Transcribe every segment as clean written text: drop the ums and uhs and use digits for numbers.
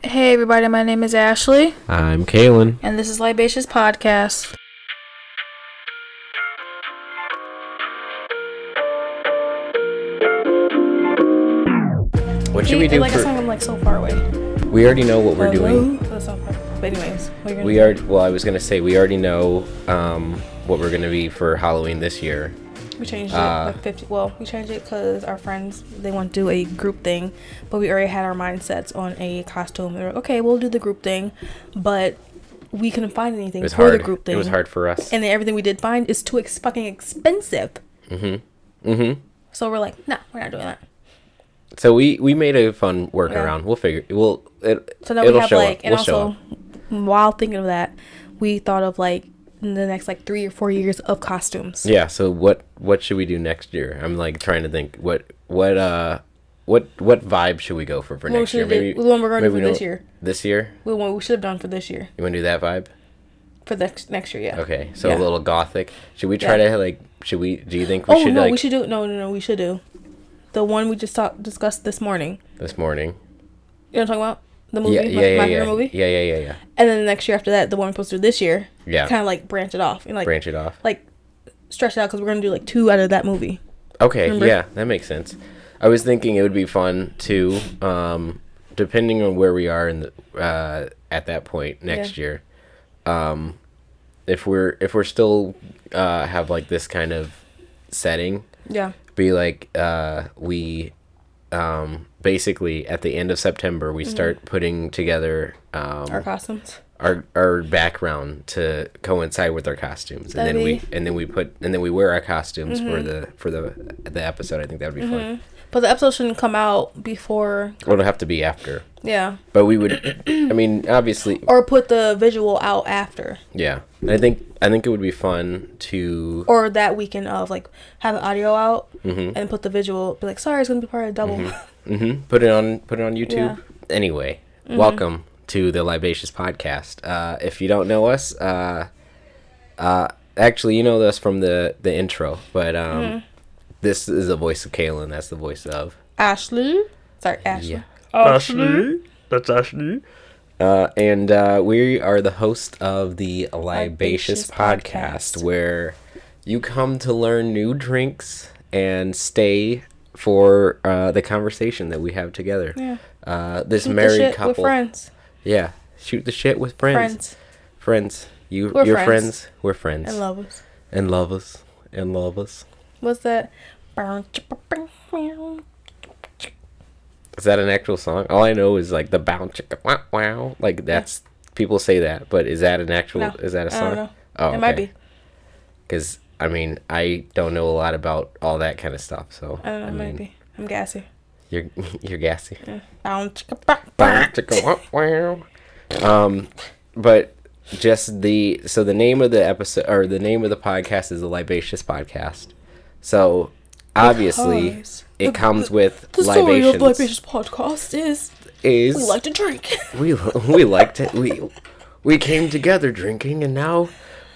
Hey everybody, my name is Ashley. I'm Kaylin. And this is Libatious Podcast. What should we do like a song I'm like so far away. We already know what we're doing. That's so far. But anyways, what are you We already, well, I was going to say, we already know what we're going to be for Halloween this year. We changed it like 50. Well, we changed it because our friends, they want to do a group thing. But we already had our mindsets on a costume. They were like, okay, we'll do the group thing. But we couldn't find anything for the group thing. It was hard for us. And then everything we did find is too fucking expensive. So we're like, nah, we're not doing that. So we made a fun workaround. Yeah. So now we have like, and also while thinking of that, we thought of like in the next like 3 or 4 years of costumes. Yeah. So what should we do next year? I'm like trying to think what vibe should we go for next year? Maybe the one we're going to do for this year. This year? The one we should have done for this year. You want to do that vibe? For next year, yeah. Okay. So a little gothic. Should we try to like? Do you think we should? No, like, we should do. No, we should do the one we just discussed this morning. You know what I'm talking about? The movie, my favorite movie. Yeah. And then the next year after that, the one we're supposed to do this year. Yeah. Kind of like branch it off and like like stretch it out because we're gonna do like 2 out of that movie. Okay, remember? Yeah, that makes sense. I was thinking it would be fun to, depending on where we are in the at that point next year, if we're still have like this kind of setting. Yeah. Be like we basically at the end of September we start putting together our costumes, our background to coincide with our costumes, and then we wear our costumes for the episode. I think that would be fun. But the episode shouldn't come out before. Well, it'll have to be after. Yeah. But we would, I mean, obviously. Or put the visual out after. Yeah, and I think it would be fun to. Or that weekend of like have the audio out and put the visual. Be like, sorry, it's gonna be part of double. Put it on YouTube. Yeah. Anyway, welcome to the Libatious Podcast. If you don't know us, actually you know us from the intro, but this is the voice of Kaylin. That's the voice of Ashley. Sorry, Ashley. Yeah. Ashley. That's Ashley. And we are the host of the Libatious Podcast, where you come to learn new drinks and stay for the conversation that we have together. Yeah. This shoot married the shit couple. with friends. Yeah. Shoot the shit with friends. Friends. You're friends. We're friends. And lovers. And lovers. And lovers. What's that? Is that an actual song? All I know is like the bounce chicka wow wow. Like that's people say that, but is that an actual? No, is that a song? I don't know. Oh, it might be. Because I mean, I don't know a lot about all that kind of stuff. So I don't know. It might be. I'm gassy. You're gassy. Yeah. Bounce chicka wow wow. But just the name of the episode or the name of the podcast is the Libatious Podcast. So obviously it comes with the libations. story of Libatious Podcast is we like to drink. we like to we came together drinking, and now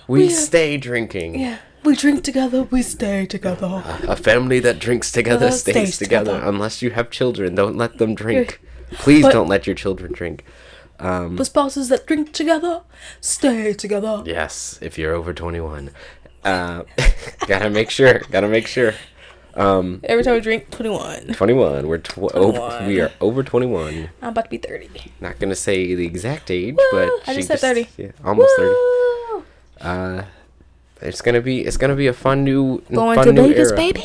we stay drinking. Yeah, we drink together, we stay together. A family that drinks together stays together. Unless you have children, don't let them drink. Please don't let your children drink. But spouses that drink together stay together. Yes, if you're over 21. Gotta make sure. Every time we drink, 21. 21. We are over 21. I'm about to be 30. Not gonna say the exact age, Woo! but I just said 30. Yeah, almost Woo! 30. It's gonna be a fun new going to Vegas, era. baby.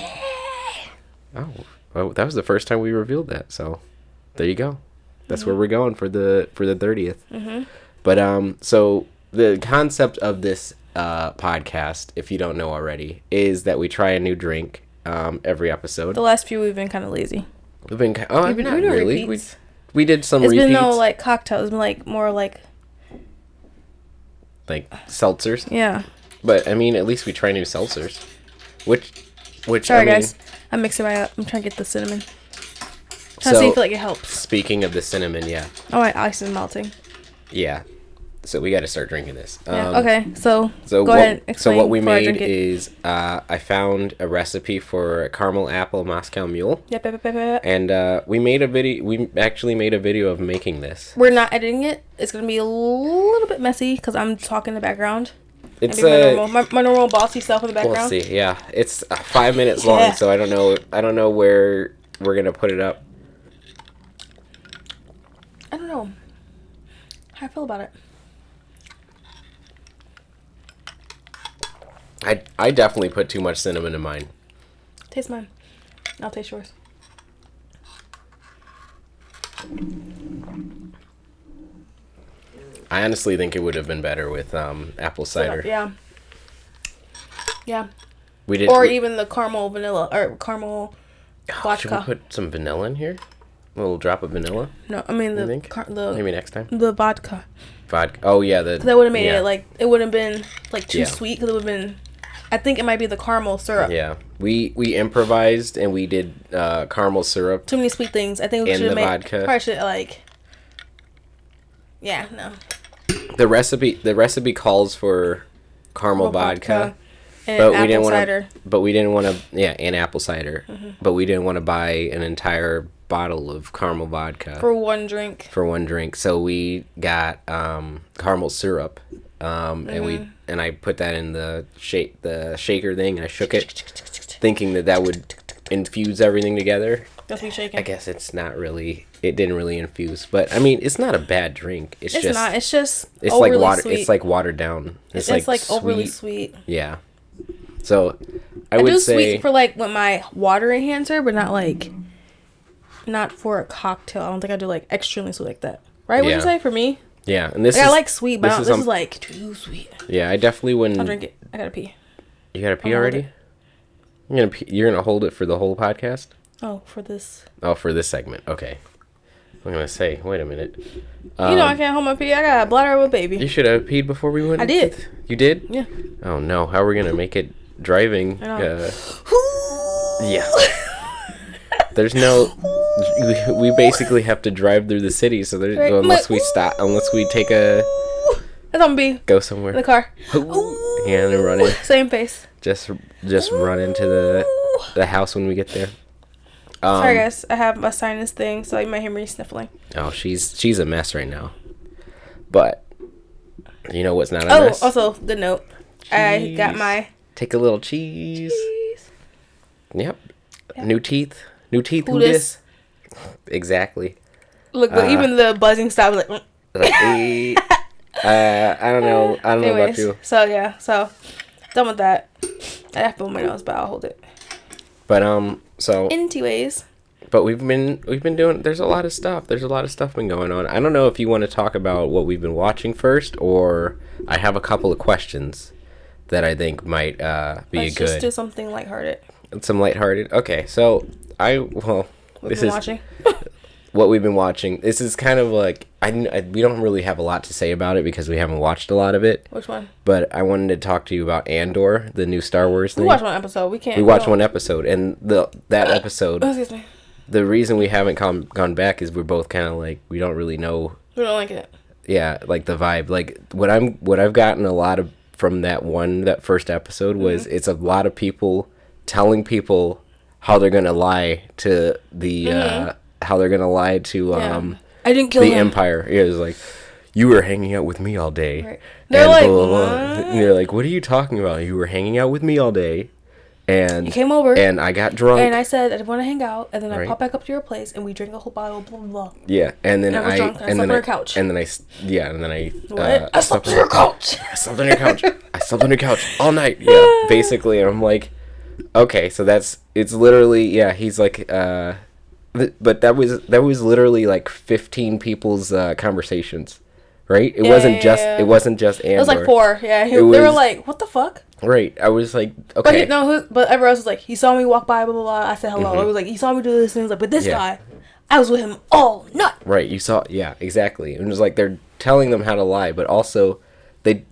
Oh, well, that was the first time we revealed that. So there you go. That's where we're going for the 30th. But so the concept of this podcast, if you don't know already, is that we try a new drink every episode. The last few we've been kind of lazy. We've been not really. We did some It's repeats. been no like cocktails. It's been like more like seltzers. Yeah. But I mean, at least we try new seltzers. Which sorry guys, I'm mixing it up. I'm trying to get the cinnamon. Trying to see if like it helps. Speaking of the cinnamon, yeah. Oh, my ice is melting. Yeah. So we got to start drinking this. Okay, so So go ahead. Explain what we before I made drink it. is I found a recipe for Caramel Apple Moscow Mule, Yep. and we made a video. We actually made a video of making this. We're not editing it. It's gonna be a little bit messy because I'm talking in the background. It's my normal bossy stuff in the we'll background. see. Yeah, it's 5 minutes long, so I don't know. I don't know where we're gonna put it up. I don't know how I feel about it. I definitely put too much cinnamon in mine. Taste mine. I'll taste yours. I honestly think it would have been better with apple cider. Yeah. We did. Or even the caramel vanilla or caramel vodka. Should we put some vanilla in here? A little drop of vanilla. No, I mean You think? Maybe next time. the vodka. Vodka. Oh yeah, That would have made yeah. it like it wouldn't have been like too Yeah. sweet because it would have been. I think it might be the caramel syrup. Yeah, we improvised and we did caramel syrup. Too many sweet things. I think we In should have the made. vodka. Probably should like. Yeah. No. The recipe calls for caramel vodka, and but we apple didn't want cider. to. But we didn't want to. Yeah, and apple cider. Mm-hmm. But we didn't want to buy an entire bottle of caramel vodka For one drink. for one drink. So we got caramel syrup, and I put that in the shaker thing, and I shook it, thinking that would infuse everything together. That's me shaking. I guess it's not really. It didn't really infuse, but I mean, it's not a bad drink. It's just not. It's just. It's overly like water. Sweet. It's like watered down. It's like overly sweet. Yeah. So I I would do say sweet for like with my water enhancer, but not like. Not for a cocktail. I don't think I do like extremely sweet like that. Right? What'd you Yeah. say for me? yeah, and this Like, is I like sweet, but this is some- like too sweet. yeah. I definitely wouldn't. I'll drink it. I gotta pee. You gotta pee I'll hold already. You're gonna hold it for the whole podcast. Oh, for this. Oh, for this segment. Okay. I'm gonna say. Wait a minute. You know I can't hold my pee. I got a bladder with a baby. You should have peed before we went. I did. You did? Yeah. Oh no! How are we gonna make it driving? I know. Yeah. There's no. We basically have to drive through the city, so there's Right. unless we stop, unless we take a That's on B. go somewhere. The car. Yeah, and then run in. Same face. Just run into the house when we get there. Sorry guys, I have a sinus thing, so you might hear me sniffling. Oh, she's a mess right now. But you know what's not a Oh, mess? also good note. I got Cheese. my Take a little cheese. Yep. New teeth. New teeth. Who Who dis? dis? Exactly. look. Even the buzzing stop was like. Like, I don't know. I don't know about Anyways, you. so yeah, so done with that. I have to put my nose, but I'll hold it. But so Anyways, but we've been doing. There's a lot of stuff. There's a lot of stuff been going on. I don't know if you want to talk about what we've been watching first, or I have a couple of questions that I think might be let's good. just do something lighthearted. Some lighthearted. Okay, so We've this been is watching. what we've been watching. This is kind of like we don't really have a lot to say about it because we haven't watched a lot of it. Which one? But I wanted to talk to you about Andor, the new Star Wars thing. We watched one episode. We can't. We watched don't- one episode, and that episode. Excuse me. The reason we haven't gone back is we're both kind of like we don't really know. We don't like it. Yeah, like the vibe. Like what I've gotten a lot of from that first episode was it's a lot of people telling people how they're gonna lie to the how they're gonna lie to I didn't kill the him. Empire. Yeah, it was like you were hanging out with me all day. Right. They're and like, blah, blah, blah. what? And they're like, what are you talking about? You were hanging out with me all day, and You came over. and I got drunk. And I said I want to hang out, and then I Right. pop back up to your place, and we drink a whole bottle, blah blah blah. Yeah, and then And I was drunk, and I slept on your couch. and then I What? I slept on your couch. I slept on your couch. I slept on your couch all night. Yeah, basically, and I'm like, okay, so it's literally he's like, but that was literally like 15 people's conversations, right? It wasn't just yeah. it wasn't just Andor. It was like 4. Yeah, they was- were like, "What the fuck?" Right, I was like, But okay, but everyone else was like, he saw me walk by, blah blah blah. I said hello. It was like he saw me do this, and he was like, but this Yeah. guy, I was with him all night. right, you saw, yeah, exactly. And it was like they're telling them how to lie, but also the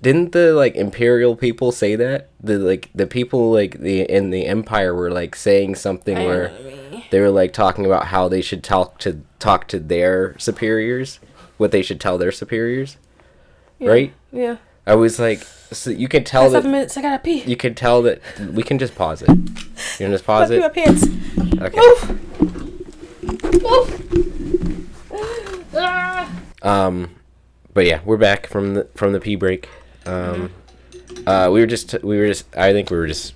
like imperial people say that the people like in the empire were like saying something where they were like talking about how they should talk to their superiors, what they should tell their superiors. right? Yeah. I was like, so you can tell that 7 minutes. I gotta pee. you can tell that we can just pause it. You can just pause Pee my it. pants. Okay. Move. Ah. But yeah, we're back from the pee break. We were just I think we were just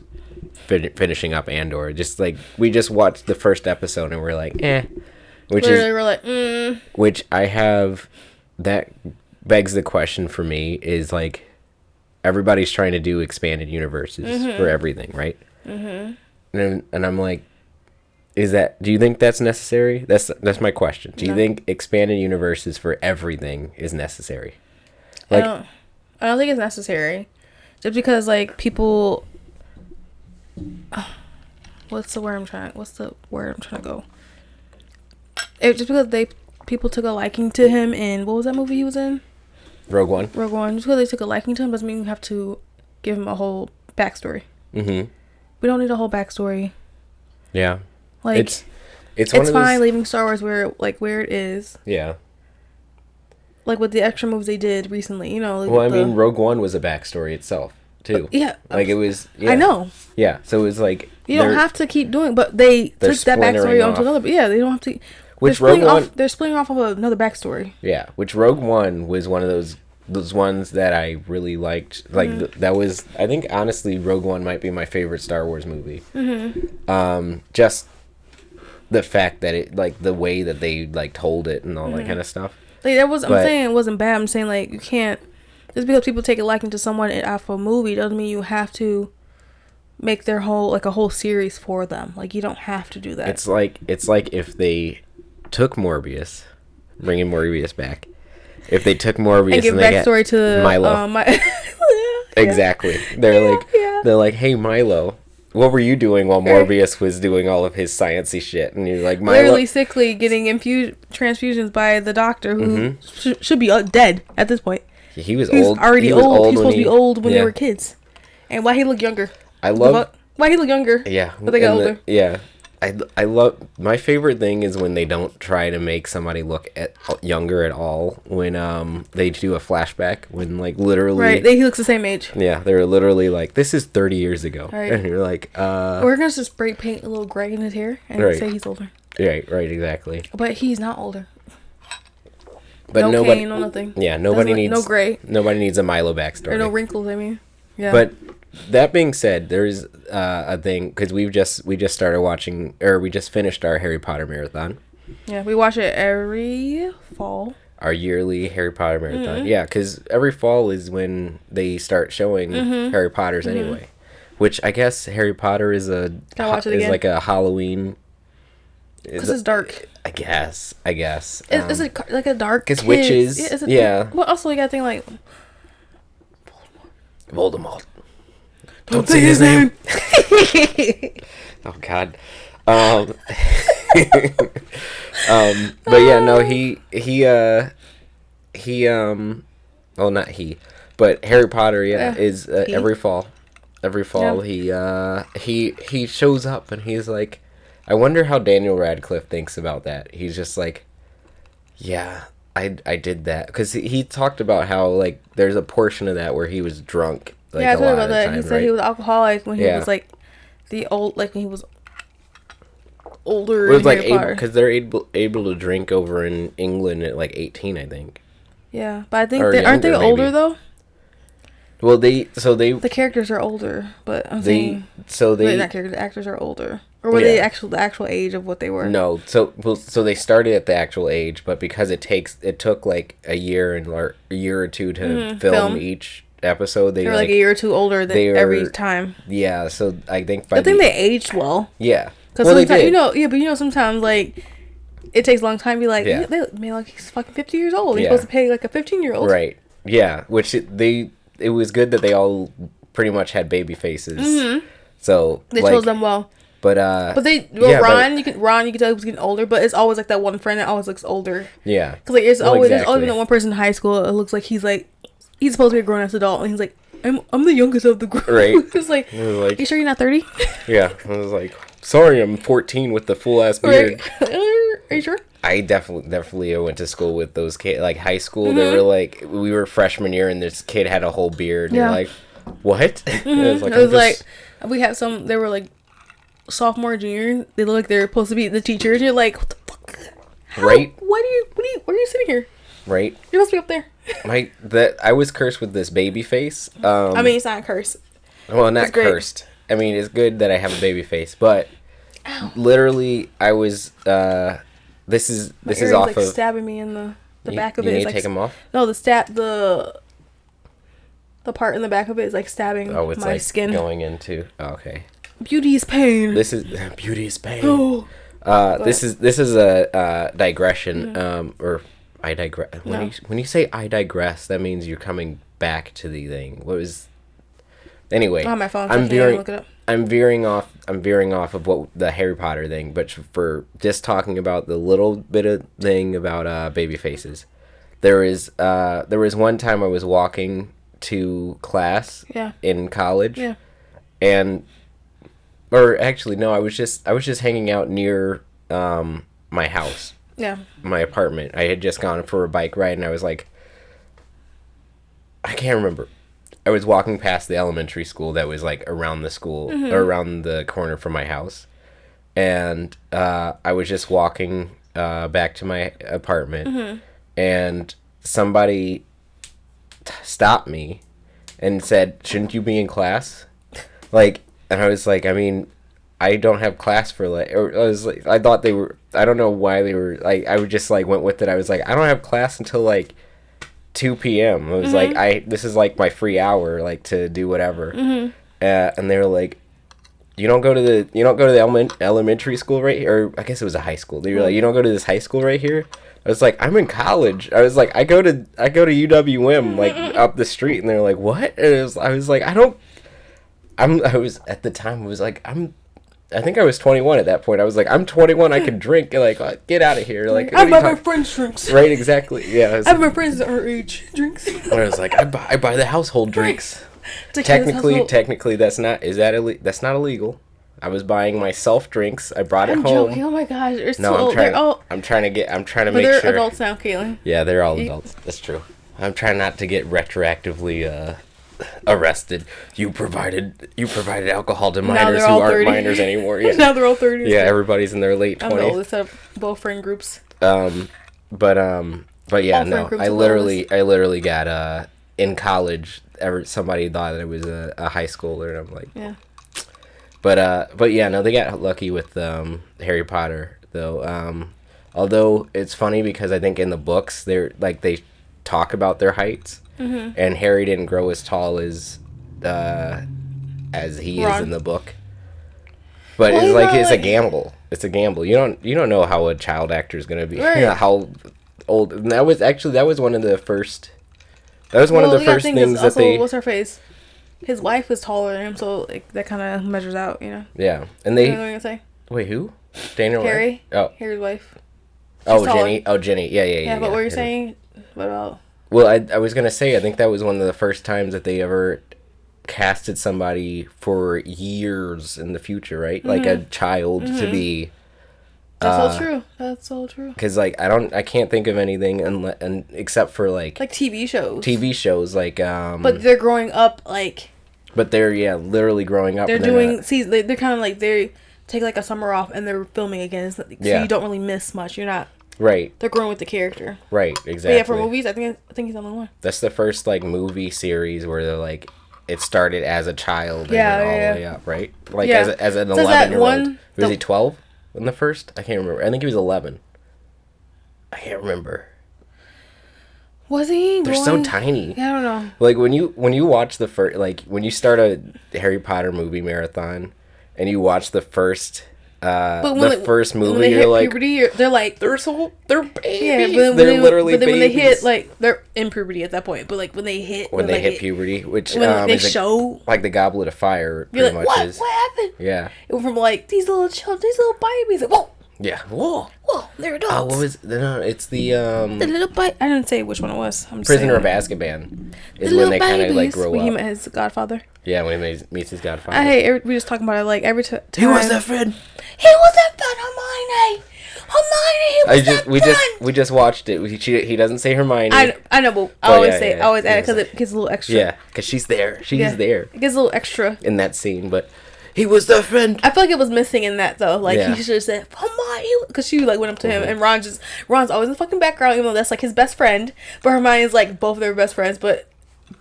finishing up Andor. Just like we just watched the first episode and we're like, We're like, which I have that begs the question for me is like everybody's trying to do expanded universes for everything, right? And I'm like, do you think that's necessary? That's my question. Do you think expanded universes for everything is necessary? Like, I don't think it's necessary. Just because like people, what's the word I'm trying to go? It's just because people took a liking to him in, what was that movie he was in? Rogue One. Just because they took a liking to him doesn't mean you have to give him a whole backstory. We don't need a whole backstory. Yeah. Like it's fine leaving Star Wars where it is. Yeah. Like with the extra moves they did recently, like well, I mean, Rogue One was a backstory itself too. Yeah. Like it was. Yeah. I know. Yeah. So it was like you don't have to keep doing, but they took that backstory onto another. But yeah, they don't have to. Which Rogue One? They're splitting off of another backstory. Yeah. Which Rogue One was one of those ones that I really liked. Like that was, I think honestly, Rogue One might be my favorite Star Wars movie. Just the fact that it, like the way that they like told it and all that kind of stuff. Like I'm saying it wasn't bad. I'm saying like you can't, just because people take a liking to someone off a movie doesn't mean you have to make their whole a whole series for them. Like you don't have to do that. It's like if they took Morbius, bringing Morbius back. If they took Morbius and give backstory to Milo, exactly. They're like, hey Milo, what were you doing while Morbius was doing all of his sciencey shit? And you're like, Milo, literally sickly, getting transfusions by the doctor who should be dead at this point. He was old. Already he was old. He was supposed to be old when they were kids. And why he look younger? Why he look younger? Yeah, but they got older. I love, my favorite thing is when they don't try to make somebody look younger at all when they do a flashback when like literally he looks the same age. Yeah, they're literally like, this is 30 years ago. Right. And you're like, we're gonna just spray paint a little gray in his hair and say he's older. Right, exactly. But he's not older. But no cane, no nothing. Yeah, nobody needs no gray. Nobody needs a Milo backstory. Or no wrinkles, I mean. Yeah. But that being said, there's a thing, because we just started watching, or we just finished our Harry Potter marathon. Yeah, we watch it every fall. Our yearly Harry Potter marathon. Yeah, because every fall is when they start showing Harry Potters anyway. Which I guess Harry Potter is like a Halloween. Because it's dark. I guess. Is it like a dark? Because witches. Yeah. Well, also you got to think like Voldemort. Don't say his name. Oh God. But yeah, no, well, not he, but Harry Potter, is every fall. He shows up and he's like, I wonder how Daniel Radcliffe thinks about that. He's just like, yeah, I did that, because he talked about how like there's a portion of that where he was drunk. Like, I told about that. He said he was alcoholic when he was like when he was older. It was like because they're able to drink over in England at like 18, I think. Yeah, but I think aren't they older though? Well, the characters are older, but not characters. The actors are older, or were they the actual age of what they were? No, so they started at the actual age, but because it took like a year or two to film each episode, they were like a year or two older than every time. Yeah, so I think they aged well. Yeah, because sometimes sometimes like it takes a long time to be like, they made like he's fucking 50 years old. You're supposed to pay like a 15-year-old. Right. Yeah, which it was good that they all pretty much had baby faces. So they chose them well. But Ron, you can tell he was getting older, but it's always like that one friend that always looks older. Yeah. Because like there's always that one person in high school. It looks like he's supposed to be a grown ass adult, and he's like, I'm the youngest of the group. Right. It's like, you sure you're not 30? Yeah. I was like, sorry, I'm 14 with the full ass beard. Right. Are you sure? I definitely went to school with those kids. Like high school, they were like, we were freshman year, and this kid had a whole beard. And you're like, what? It was like, we had some. They were like sophomore, junior. They look like they're supposed to be the teachers. You're like, what the fuck? Right? Why are you sitting here? Right. You're supposed to be up there. I was cursed with this baby face. I mean, it's not a curse. Well, not cursed. I mean, it's good that I have a baby face, but literally, I was. This is off like of stabbing me in the back of you it. need It's to like, take them off. No, the part in the back of it is like stabbing Oh, it's my like skin. going into. Oh, okay. Beauty is pain. This is beauty is pain. Oh. This is a digression. Or I digress. When you say I digress, that means you're coming back to the thing. What was? Anyway, On my phone. I'm veering. look it up. I'm veering off of what the Harry Potter thing, but for just talking about the little bit of thing about baby faces. There was one time I was walking to class in college. Yeah. Or actually no, I was just hanging out near my house. Yeah. My apartment. I had just gone for a bike ride and I was like, I can't remember. I was walking past the elementary school that was like around the school or around the corner from my house. And I was just walking back to my apartment and somebody stopped me and said, "Shouldn't you be in class?" Like, and I was like, I mean, I don't have class for like, or I was like, I thought they were, I don't know why they were like, I would just like went with it. I was like, I don't have class until like 2 p.m. I was like, this is like my free hour, like to do whatever. And they were like, you don't go to the elementary school right here, or I guess it was a high school. They were like, you don't go to this high school right here. I was like, I'm in college. I was like, I go to UWM like up the street, and they're like, what? And I was like, I was at the time. I was like, I think I was 21 at that point. I was like, I'm 21. I can drink. Like, get out of here. Like, I buy my friends drinks. Right, exactly. Yeah. I have my friends that are age drinks. And I was like, I buy the household drinks. Technically, that's not illegal. I was buying myself drinks. I brought it home. Joking. Oh my gosh, you're so old. I'm trying to make sure. They're adults now, Caitlin. Yeah, they're all adults. That's true. I'm trying not to get retroactively arrested. You provided alcohol to minors who aren't minors anymore. Yeah. Now they're all 30. Yeah, everybody's in their late 20s. I'm the oldest of both friend groups. But yeah, no. I literally got in college. Somebody thought it was a high schooler, and I'm like, yeah. But yeah, no, they got lucky with Harry Potter though. Although it's funny because I think in the books they talk about their heights, and Harry didn't grow as tall as he is in the book. But it's a gamble. It's a gamble. You don't know how a child actor is gonna be. Right. How old. And that was one of the first. That was one of the first things that they. What's her face? His wife was taller than him, so that kind of measures out, you know. Yeah, and they. You know what I'm gonna say? Wait, who? Daniel. Harry. Oh, Harry's wife. She's Jenny. Oh, Jenny. Yeah. Yeah, but what were you saying? What about? Well, I was gonna say I think that was one of the first times that they ever casted somebody for years in the future, right? Like a child to be. That's so true. Because I can't think of anything except for like TV shows. TV shows like But they're growing up like. But they're literally growing up. They're doing they're kind of like they take like a summer off and they're filming again, so you don't really miss much. You're not. Right. They're growing with the character. Right. Exactly. But yeah, for movies, I think he's the only one. That's the first like movie series where they're like. It started as a child and went all the way up, right? Like as an 11-year-old. Was he 12 in the first? I can't remember. I think he was 11. I can't remember. Was he? They're so tiny. Yeah, I don't know. Like when you watch the first, like when you start a Harry Potter movie marathon, and you watch the first. First movie, when they you're like, puberty, they're babies. Yeah, they're literally babies. When they hit, they're in puberty at that point. But when they hit puberty, which they show like the Goblet of Fire, pretty much is. What happened? Yeah, it went from these little children, these little babies. Like, whoa. Yeah. Whoa. They're adults. What was it's the the little I didn't say which one it was. I'm just Prisoner of Azkaban is when they kind of grow up. He met his godfather. Yeah, when he meets his godfather. We just talking about it every time. He was that friend. He was that friend of mine. Hermione, we just watched it. He doesn't say Hermione. I know, but I always say, I always add it because it gets a little extra. Yeah, because she's there. She's there. It gets a little extra in that scene, but he was their friend. I feel like it was missing in that though. Like he should have said Hermione, because she like went up to him, and Ron's always in the fucking background, even though that's like his best friend. But Hermione's like both their best friends, but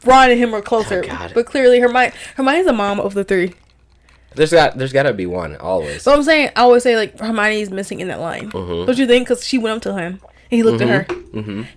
Ron and him are closer. But clearly Hermione's the mom of the three. There's got to be one always. So I'm saying, I always say like Hermione's missing in that line. Don't you think? Because she went up to him and he looked at her.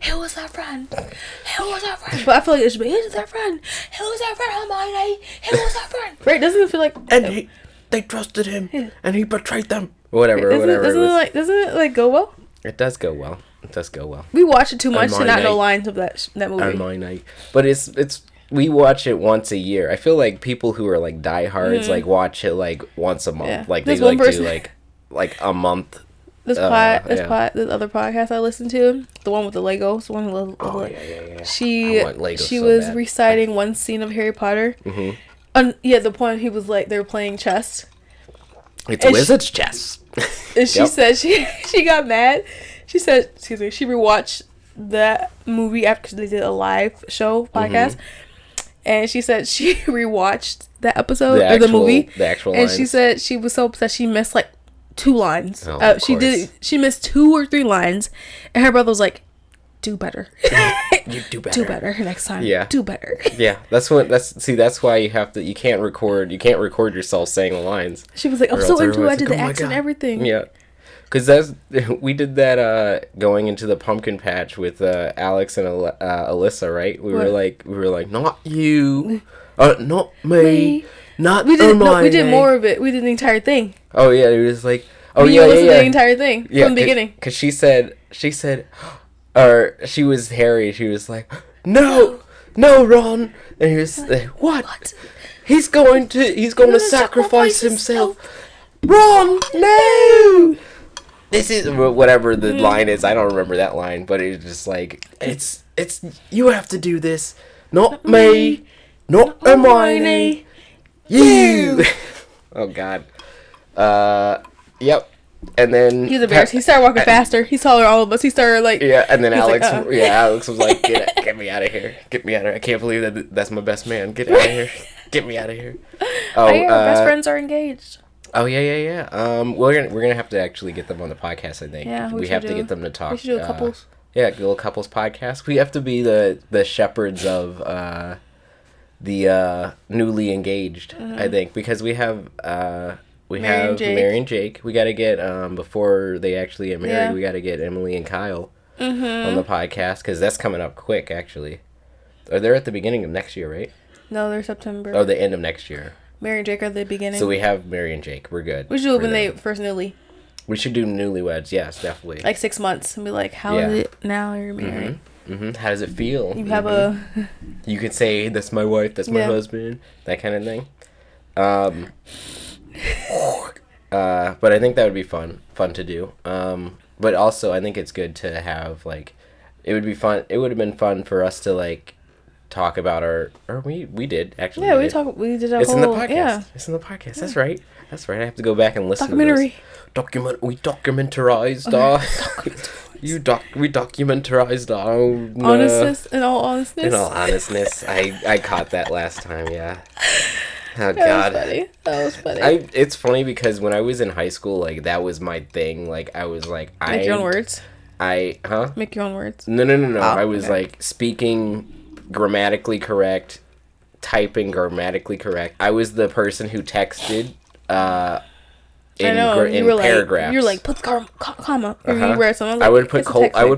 He was our friend. He was our friend. But I feel like it should be, he was our friend. He was our friend, Hermione. He was our friend. Right? Doesn't it feel like? And they trusted him, and he betrayed them. Whatever. Doesn't it like go well? It does go well. It does go well. We watch it too much to not know lines of that movie. Hermione. But it's. We watch it once a year. I feel like people who are like diehards like watch it like once a month. Yeah. Like they like do like a month. This other podcast I listened to, the one with the Legos, the one with the She was reciting one scene of Harry Potter. The point he was like they were playing chess. It's wizard's chess. And she said she got mad. She said, she rewatched that movie after they did a live show podcast. And she said she rewatched that episode of the movie. The actual and lines. She said she was so upset she missed like 2 lines. She missed 2 or 3 lines. And her brother was like, do better. You do better. Do better next time. Yeah. Do better. Yeah. That's why you can't record yourself saying the lines. She was like, I'm so into it. I did the accent and everything. Yeah. Because we did that going into the pumpkin patch with Alex and Alyssa, right? We were like, not you, not me, not Hermione. We did more of it. We did the entire thing. Oh yeah, it was like, the entire thing from the beginning. Because she said, or she was Harry. She was like, no, Ron, and he was like, what? He's going to sacrifice himself. Ron, no. This is whatever the line is. I don't remember that line, but it's just like it's you have to do this, not me, not Hermione, you. Oh God. Yep. And then he's embarrassed. He started walking faster. He taller than all of us. He started like and then Alex, Alex was like, get me out of here, get me out of here. I can't believe that's my best man. Get out of here, get me out of here. Oh, our best friends are engaged. Oh yeah. We're gonna have to actually get them on the podcast. I think. Yeah, we have to get them to talk. We should do a couples. Yeah, little couples podcast. We have to be the shepherds of the newly engaged. I think because we have Mary and Jake. We got to get before they actually get married. Yeah. We got to get Emily and Kyle on the podcast because that's coming up quick. Actually, they're at the beginning of next year, right? No, they're September. Oh, the end of next year. Mary and Jake are the beginning. So we have Mary and Jake. We're good. We should do it when they first newly. We should do newlyweds. Yes, definitely. Like 6 months and be like, how is it now you're married? How does it feel? You have a... You could say, that's my wife, that's my husband. That kind of thing. But I think that would be fun to do. But also, I think it's good to have, like... It would be fun. It would have been fun for us to, like... talk about we did actually. Yeah, we did it's in the podcast. Yeah. It's in the podcast. That's right. I have to go back and listen Documentary. To this. We documentarized we documentarized in all honestness. I caught that last time, yeah. Oh God. That was funny. It's funny because when I was in high school, like that was my thing. Like I was like Make your own words. Make your own words. No. Oh, I was like speaking grammatically correct, typing grammatically correct. I was the person who texted in paragraphs. You're like put the comma. Or you read something. I would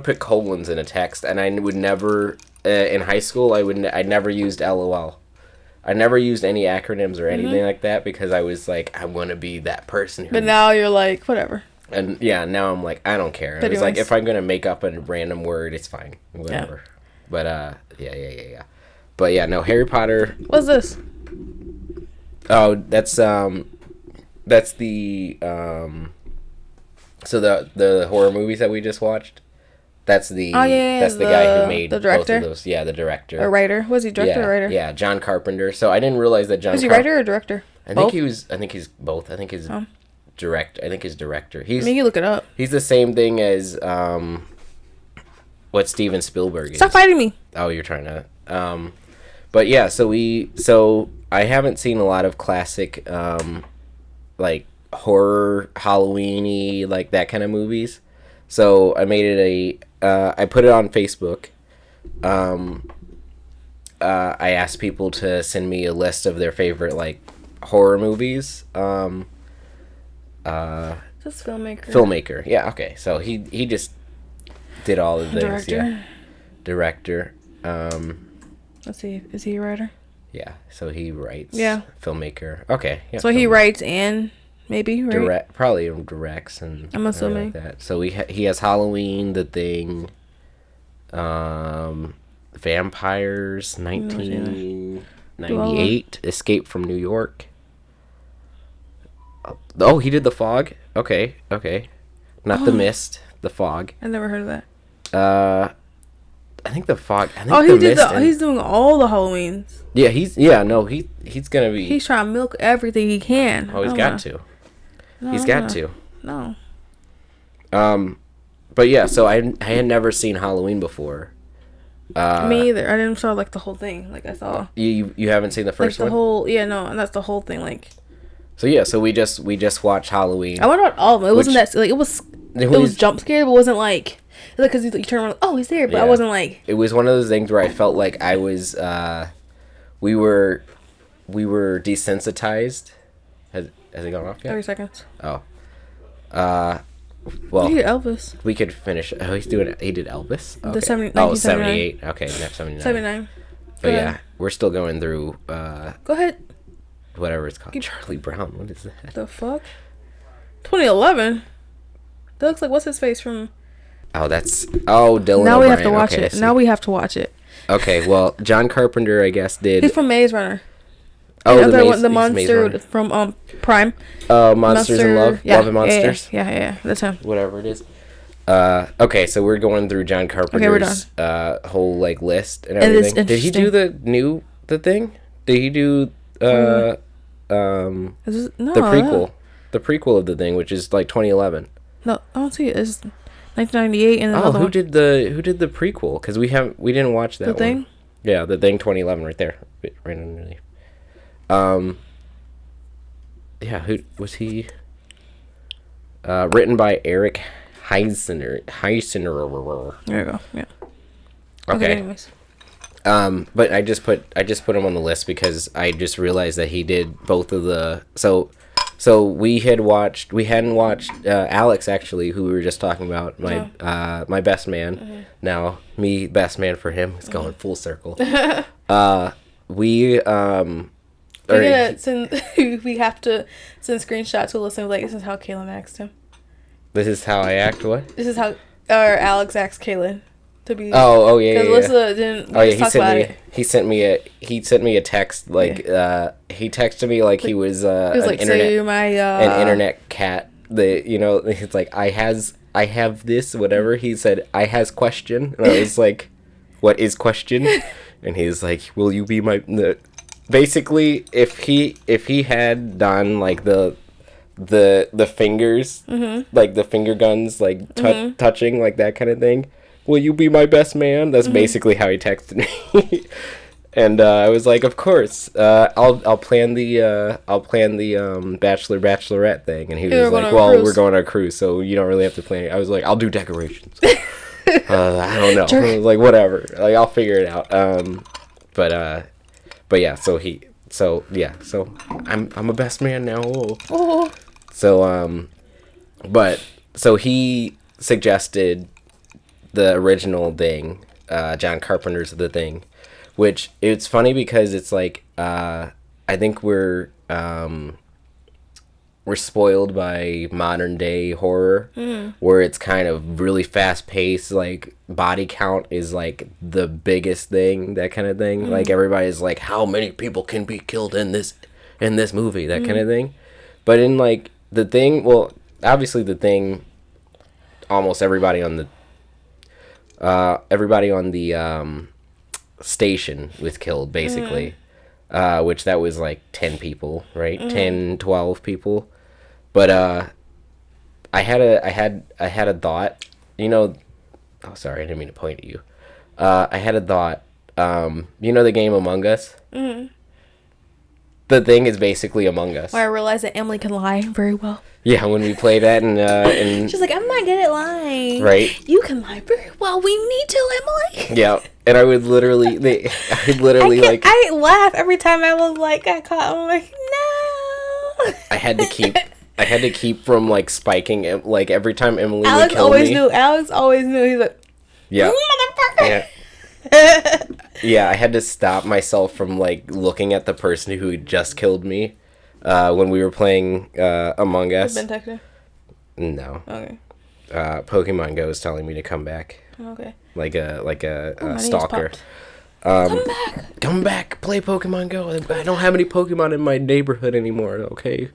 put colons in a text, and I would never in high school. I never used LOL. I never used any acronyms or anything like that because I was like, I want to be that person. But now you're like, whatever. And yeah, now I'm like, I don't care. It's like if I'm gonna make up a random word, it's fine, whatever. Yeah. But yeah. But yeah, no, Harry Potter. What's this? Oh, that's the so the horror movies that we just watched. That's the that's the guy who made the director? Both of those. Yeah, the director. Or writer. Was he director or writer? Yeah, John Carpenter. So I didn't realize that John. Was he writer or director? I think he was. I think he's both. I think his I think his director. I mean, you look it up. He's the same thing as what Steven Spielberg is. Stop fighting me. Oh, you're trying to. But yeah, so I haven't seen a lot of classic like horror Halloween-y, like that kind of movies. So I made it I put it on Facebook. I asked people to send me a list of their favorite like horror movies. Just Filmmaker. Yeah, okay. So he just did all the things. Director. Yeah. Director. Let's see. Is he a writer? Yeah. So he writes. Yeah. Filmmaker. Okay. Yeah, so he writes and maybe right? Probably directs and I'm assuming like that. So he has Halloween, The Thing, Vampires, 1998, Escape from New York. Oh, he did The Fog. Okay. Not The Mist, The Fog. I never heard of that. I think The Fog. He's doing all the Halloweens. Yeah, he's gonna be. He's trying to milk everything he can. Oh, he's got to. He's got to. No. But yeah, so I had never seen Halloween before. Me either. I didn't saw like the whole thing. Like I saw. You haven't seen the first one? And that's the whole thing. Like. So yeah, so we just watched Halloween. I went on all of them. It wasn't that like it was jump scared, but it wasn't like because you turn around, oh, he's there, but I wasn't like. It was one of those things where I felt like I was, we were desensitized. Has it gone off yet? 30 seconds. Oh. Well. You did Elvis. We could finish. Oh, he did Elvis? Okay. The 1978. Okay, 79. 79. But yeah, we're still going through, Go ahead. Whatever it's called. Charlie Brown. What is that? The fuck? 2011? That looks like what's his face from... Dylan Now we have to O'Brien. watch it. Now we have to watch it. Okay, well, John Carpenter, I guess, did... He's from Maze Runner. Oh, the monster from Prime. Monsters in Love? Yeah, Love and Monsters? Yeah. That's him. Whatever it is. Okay, so we're going through John Carpenter's whole, like, list and everything. Did he do the thing? Did he do... the prequel. The prequel of The Thing, which is like 2011. No, I don't see it. It's 1998 and another who did the prequel? Because we didn't watch that. The Thing? Yeah, The Thing 2011 right there. Right underneath. Yeah, who was he? Written by Eric Heissener. There you go. Yeah. Okay. Anyways. But I just put him on the list because I just realized that he did both of the so we hadn't watched Alex, actually, who we were just talking about, my best man. Mm-hmm. Now me best man for him. It's going full circle. We have to send screenshots to listen. Like, this is how Kaylin asked him. This is how I act. What? This is how Alex asked Kaylin. To be yeah. Because Alyssa didn't. He sent me a text like he texted me like he was an like, internet an internet cat. It's like I have this whatever. He said I has question, and I was like, what is question? And he's like, will you be my basically if he had done like the fingers, mm-hmm. like the finger guns, like touching, like that kind of thing. Will you be my best man? That's basically how he texted me. And I was like, of course. I'll plan the bachelorette thing. And he was like, well, we're going on a cruise, so you don't really have to plan it. I was like, I'll do decorations. I don't know. I was like, whatever. Like, I'll figure it out. But yeah. So I'm a best man now. Oh. So so he suggested the original Thing, John Carpenter's The Thing, which it's funny because it's like I think we're spoiled by modern day horror, where it's kind of really fast paced, like body count is like the biggest thing, that kind of thing. Like everybody's like, how many people can be killed in this movie, that kind of thing. But in like The Thing, well, obviously The Thing, almost everybody on the station was killed, basically. Which that was like 10 people, right? 10, 12 people. But I had a thought. You know, oh sorry, I didn't mean to point at you. I had a thought. You know the game Among Us? Mm-hmm. The thing is basically Among Us. Where I realized that Emily can lie very well. Yeah, when we play that and she's like, I'm not good at lying. Right. You can lie very well. We need to, Emily. Yeah, and I would literally, I laugh every time I was like, got caught. I'm like, no. I had to keep from like spiking. Like every time Emily Alex would kill me. Alex always knew. He's like, yeah, motherfucker. Yeah. Yeah, I had to stop myself from like looking at the person who had just killed me when we were playing Among Us. Been texting? No. Okay. Pokemon Go is telling me to come back. Okay. Like a stalker. Come back, play Pokemon Go. I don't have any Pokemon in my neighborhood anymore. Okay.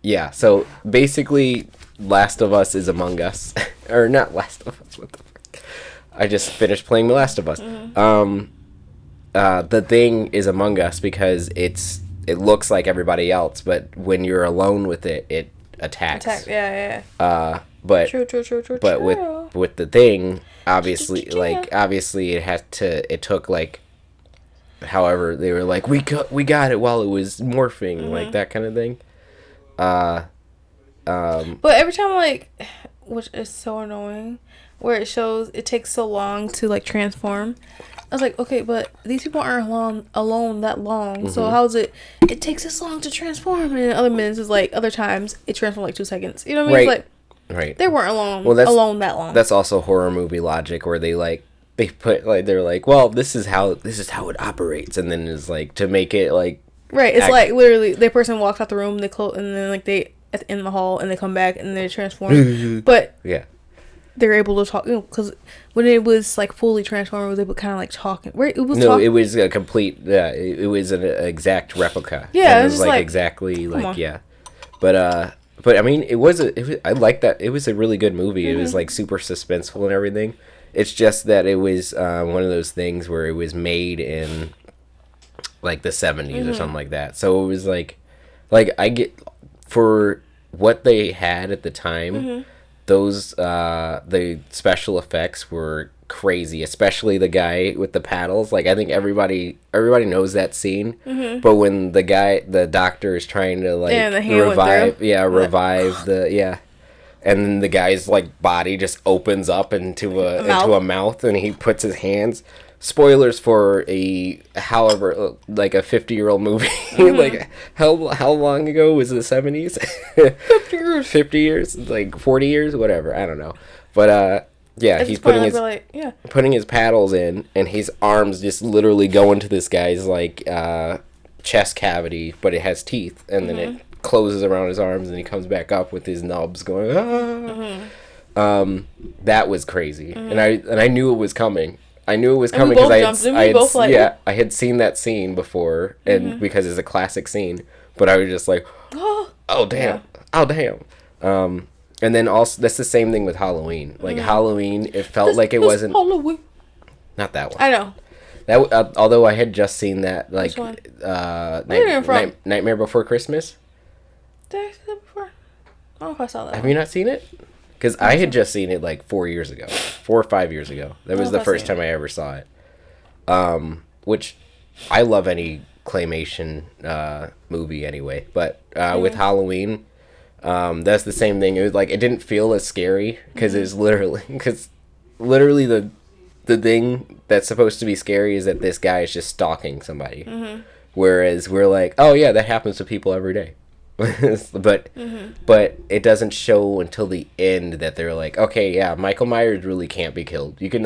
Yeah. So basically, Last of Us is Among Us, or not Last of Us. What the fuck? I just finished playing The Last of Us. The thing is Among Us because it looks like everybody else, but when you're alone with it, it attacks. Yeah. But True. But with the thing, obviously it took like, however they were like, we got it while it was morphing, like that kind of thing. But every time, like, which is so annoying, where it shows it takes so long to like transform. I was like, okay, but these people aren't alone that long. So how's it takes this long to transform? And other minutes is like, other times it transforms like 2 seconds. You know what I mean? Right. It's like, right. They weren't alone that long. That's also horror movie logic where they put like, they're like, well, this is how it operates, and then it's like to make it like, right. It's like literally the person walks out the room, they close, and then like they at the end of the hall, and they come back and they transform. But yeah, they're able to talk, because when it was like fully transformed, it was able to kind of like talking. Right? It was a complete. It was an exact replica. Yeah, it was like exactly like yeah, but I mean, I like that. It was a really good movie. It was like super suspenseful and everything. It's just that it was one of those things where it was made in like the 70s or something like that. So it was like I get, for what they had at the time, those the special effects were crazy, especially the guy with the paddles. Like, I think everybody knows that scene. But when the doctor is trying to like revive and then the guy's like body just opens up into a mouth, and he puts his hands. Spoilers for a 50-year-old movie. Like, how long ago was it? The 70s? 50 years. 50 years? Like 40 years? Whatever. I don't know. But yeah, he's putting his paddles in, and his arms just literally go into this guy's like chest cavity, but it has teeth, and then it closes around his arms, and he comes back up with his nubs going. That was crazy, and I knew it was coming. I knew it was coming because I had seen that scene before, and because it's a classic scene. But I was just like, oh damn, oh damn. And then also that's the same thing with Halloween. Like Halloween, it felt like it wasn't Halloween. Not that one. I know. That although I had just seen that, like Nightmare Before Christmas. Did I see that before? I don't know if I saw that. Have you not seen it? Because I had just seen it like 4 or 5 years ago. That was the first time I ever saw it. Which I love any claymation movie anyway. But with Halloween, that's the same thing. It was like, it didn't feel as scary because it's literally the thing that's supposed to be scary is that this guy is just stalking somebody. Whereas we're like, oh yeah, that happens to people every day. but it doesn't show until the end that they're like, okay, yeah, Michael Myers really can't be killed. You can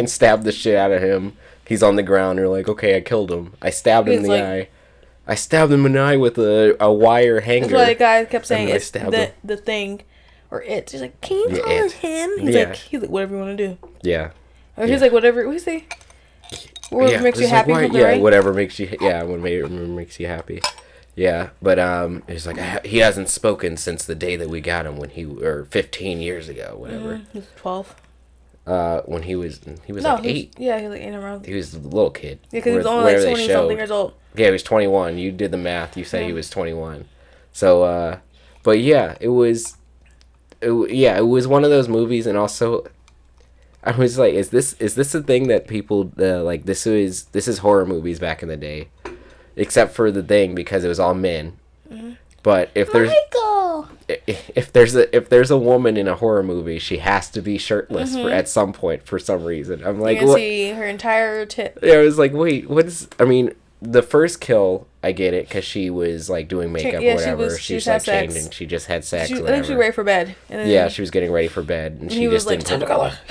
stab the shit out of him. He's on the ground. You're like, okay, I killed him. I stabbed him in the eye. I stabbed him in the eye with a wire hanger. That's why the guy kept saying it's the thing, or it. He's like, can you call it him? He's like, whatever you want to do. Yeah. Or he's like, whatever. What do you say? Whatever makes you happy. Whatever makes you. Yeah, whatever makes you happy. Yeah, but he's like, he hasn't spoken since the day that we got him or 15 years ago, whatever. He was 12. when he was like 8. Yeah, he was like 8 around. He was a little kid. Yeah, because he was only like 20 something years old. Yeah, he was 21. You did the math. You said he was 21. So, but yeah, it was one of those movies, and also, I was like, is this a thing that people like? This is horror movies back in the day, except for The Thing, because it was all men. Mm-hmm. But if there's a woman in a horror movie, she has to be shirtless at some point for some reason. I'm like, you can see her entire tip. Yeah, I was like, wait, what is? I mean, the first kill, I get it, because she was like doing makeup or whatever. She's like chained and she just had sex. I think she was ready for bed. She was getting ready for bed, and she just like, didn't.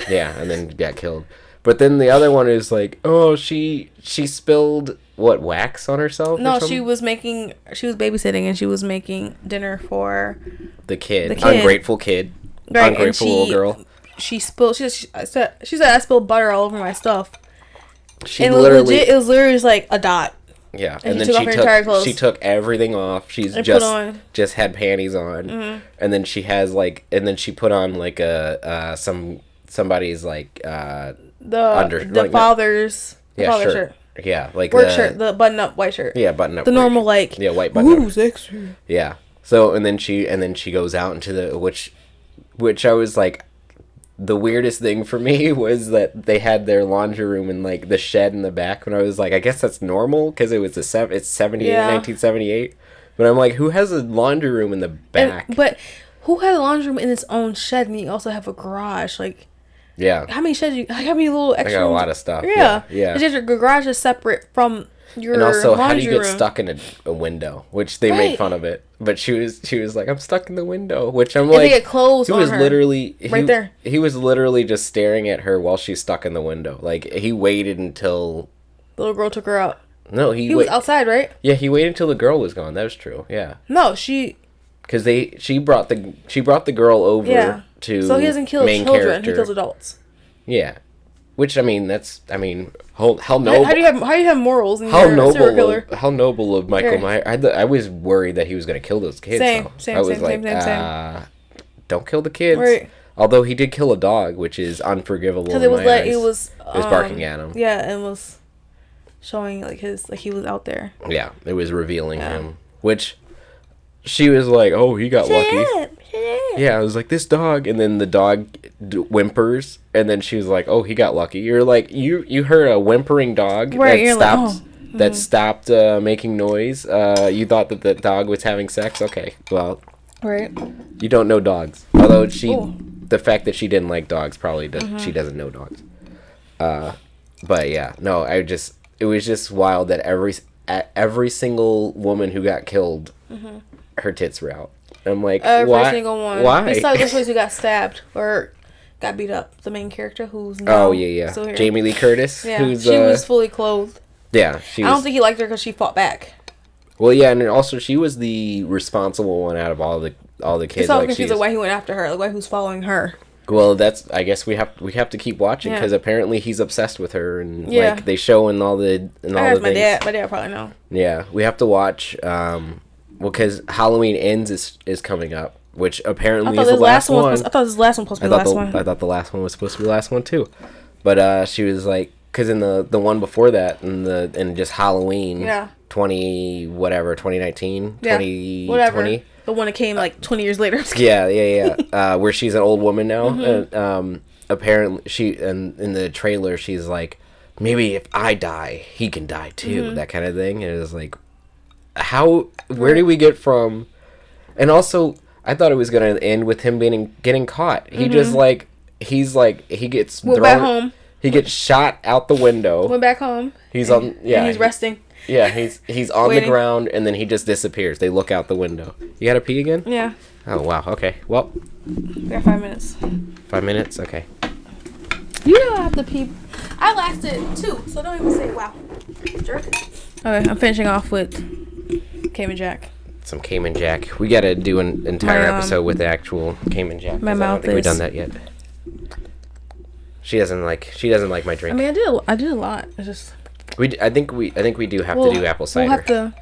Yeah, and then got killed. But then the other one is like, oh, she spilled wax on herself? No, she was babysitting, and she was making dinner for the kid. Ungrateful kid. Right, ungrateful little girl. She spilled. She said I spilled butter all over my stuff. It was literally just like a dot. Yeah, and then she took everything off. She's just had panties on, and then she put on like somebody's like father's shirt. Yeah, like work shirt, the button-up white shirt. Yeah, button-up. The normal like white button-up. Ooh, sexy. Yeah. So and then she goes out into the which I was like, the weirdest thing for me was that they had their laundry room in like the shed in the back, when I was like, I guess that's normal because it was it's 1978. But I'm like, who has a laundry room in the back? But who had a laundry room in its own shed, and you also have a garage? Like, yeah. How many sheds? How many little extra? I got a lot of stuff. Yeah. It's just your garage is separate from your and also, laundry how do you get room. stuck in a window? Which they made fun of it, but she was like, I'm stuck in the window. Which I'm like, they get clothes on her. Right there. He was literally just staring at her while she's stuck in the window. Like, he waited until the little girl took her out. No, he was outside, right? Yeah, he waited until the girl was gone. That was true. Yeah. No, because she brought the girl over to so he doesn't kill children. Character. He kills adults. Yeah, which how noble. How do you have morals? And you're a serial killer? How noble of Michael Myers. I was worried that he was going to kill those kids. Same. Don't kill the kids. Right. Although he did kill a dog, which is unforgivable. Because it was barking at him. Yeah, and was showing he was out there. Yeah, it was revealing him, which she was like, "Oh, he got lucky." Yeah, I was like, this dog, and then the dog whimpers, and then she was like, "Oh, he got lucky." You're like, you heard a whimpering dog that stopped making noise. You thought that the dog was having sex. Okay, well, right. You don't know dogs. Although the fact that she didn't like dogs probably she doesn't know dogs. But yeah, no, it was just wild that every single woman who got killed, her tits were out. I'm like, every single one. Why? Besides this person who got stabbed or got beat up. The main character who's Jamie Lee Curtis. Yeah, she was fully clothed. Yeah, I don't think he liked her because she fought back. Well, yeah, and also she was the responsible one out of all the kids. It's all confused why he went after her, why who's following her. Well, I guess we have to keep watching because apparently he's obsessed with her, and like they show in all the my things. My dad probably know. Yeah, we have to watch. Because Halloween Ends is coming up, which apparently is the last one. I thought this last one was supposed to be the last one. I thought the last one was supposed to be the last one too, but she was like, because in the one before that, in just Halloween, 2019, 2020, the one that came like 20 years later. Yeah. Where she's an old woman now, and apparently in the trailer she's like, maybe if I die, he can die too, that kind of thing, and it was like. Where do we get from? And also, I thought it was going to end with him getting caught. He just he gets went back home. He gets shot out the window. Went back home. He's and he's resting. Yeah, he's on the ground, and then he just disappears. They look out the window. You got to pee again? Yeah. Oh wow. Okay. Well. We got 5 minutes. 5 minutes. Okay. You don't have to pee. I lasted 2, so don't even say wow. Jerk. Okay, I'm finishing off with Cayman Jack. Some Cayman Jack. We gotta do an entire episode with the actual Cayman Jack. My mouth I don't think we've done that yet. She doesn't like my drink. I mean, I did a lot. It's just. I think we do have to do apple cider. We'll have to.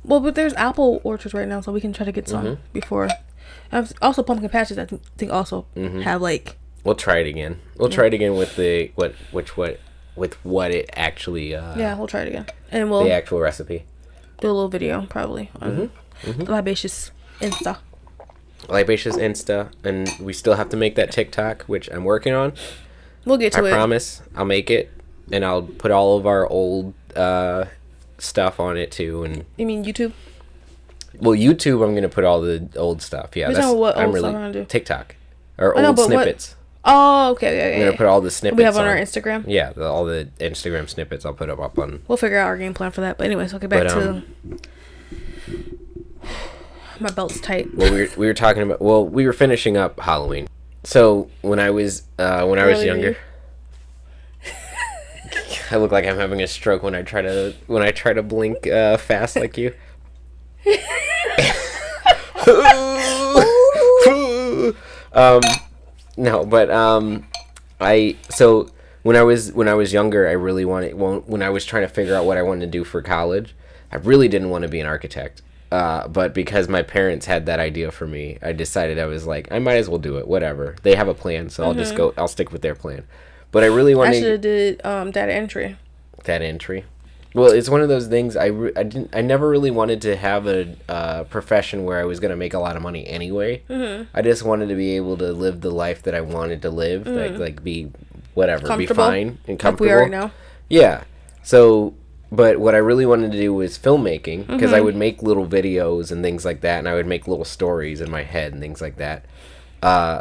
Well, but there's apple orchards right now, so we can try to get some before. Also, pumpkin patches. I think also have like We'll try it again. We'll try it again with the with what it actually. Yeah, we'll try it again, and we'll the actual recipe. do a little video probably on the Libatious Insta. Libatious Insta, and we still have to make that TikTok, which I'm working on. We'll get to it. I promise I'll make it, and I'll put all of our old stuff on it too. And you mean YouTube? Well, YouTube, I'm gonna put all the old stuff. Yeah, What old stuff we're gonna do? TikTok or old snippets. Oh, okay. I'm gonna put all the snippets we have on our Instagram. Yeah, all the Instagram snippets. I'll put up on. We'll figure out our game plan for that. But anyways, okay, back to my belt's tight. Well, we were talking about. Well, we were finishing up Halloween. So when I was younger, I look like I'm having a stroke when I try to blink fast like you. No, but when I was younger, I really when I was trying to figure out what I wanted to do for college, I really didn't want to be an architect. But because my parents had that idea for me, I decided I was like, I might as well do it. Whatever. They have a plan, so I'll stick with their plan. But I really wanted. I should have did data entry. Data entry. Well, it's one of those things. I never really wanted to have a profession where I was going to make a lot of money anyway. I just wanted to be able to live the life that I wanted to live, like be whatever, be fine and comfortable. Like we are now. Yeah. So, but what I really wanted to do was filmmaking, because I would make little videos and things like that, and I would make little stories in my head and things like that.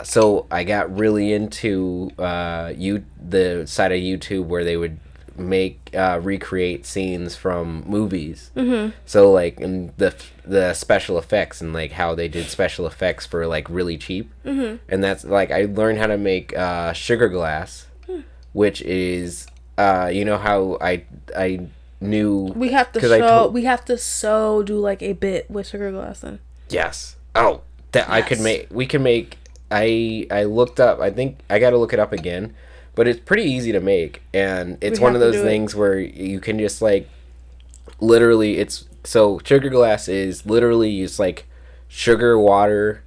So I got really into the side of YouTube where they would recreate scenes from movies. So like in the special effects and like how they did special effects for like really cheap. And that's like I learned how to make sugar glass, which is you know how I knew we have to do like a bit with sugar glass then. Yes. Oh, that yes. We can make. I looked up. I think I got to look it up again. But it's pretty easy to make, and it's one of those things where you can just like, literally, so sugar glass is literally just like sugar, water,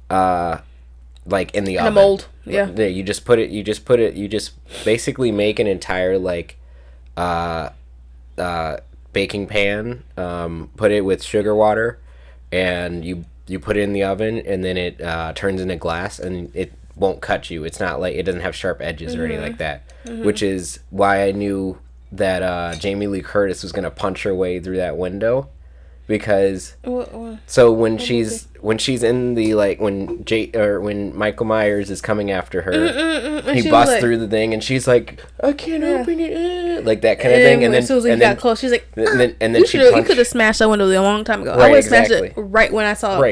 like in the oven. In a mold, yeah. You just basically make an entire like, baking pan, put it with sugar water, and you put it in the oven, and then it turns into glass, and it won't cut you. It's not like it doesn't have sharp edges or anything like that, which is why I knew that Jamie Lee Curtis was gonna punch her way through that window, because so when she's in the like when Michael Myers is coming after her, he busts like, through the thing, and she's like, I can't open it, like that kind of thing, and then as soon as he got close, she's like, and then you could have smashed that window a long time ago. I would have smashed it right when I saw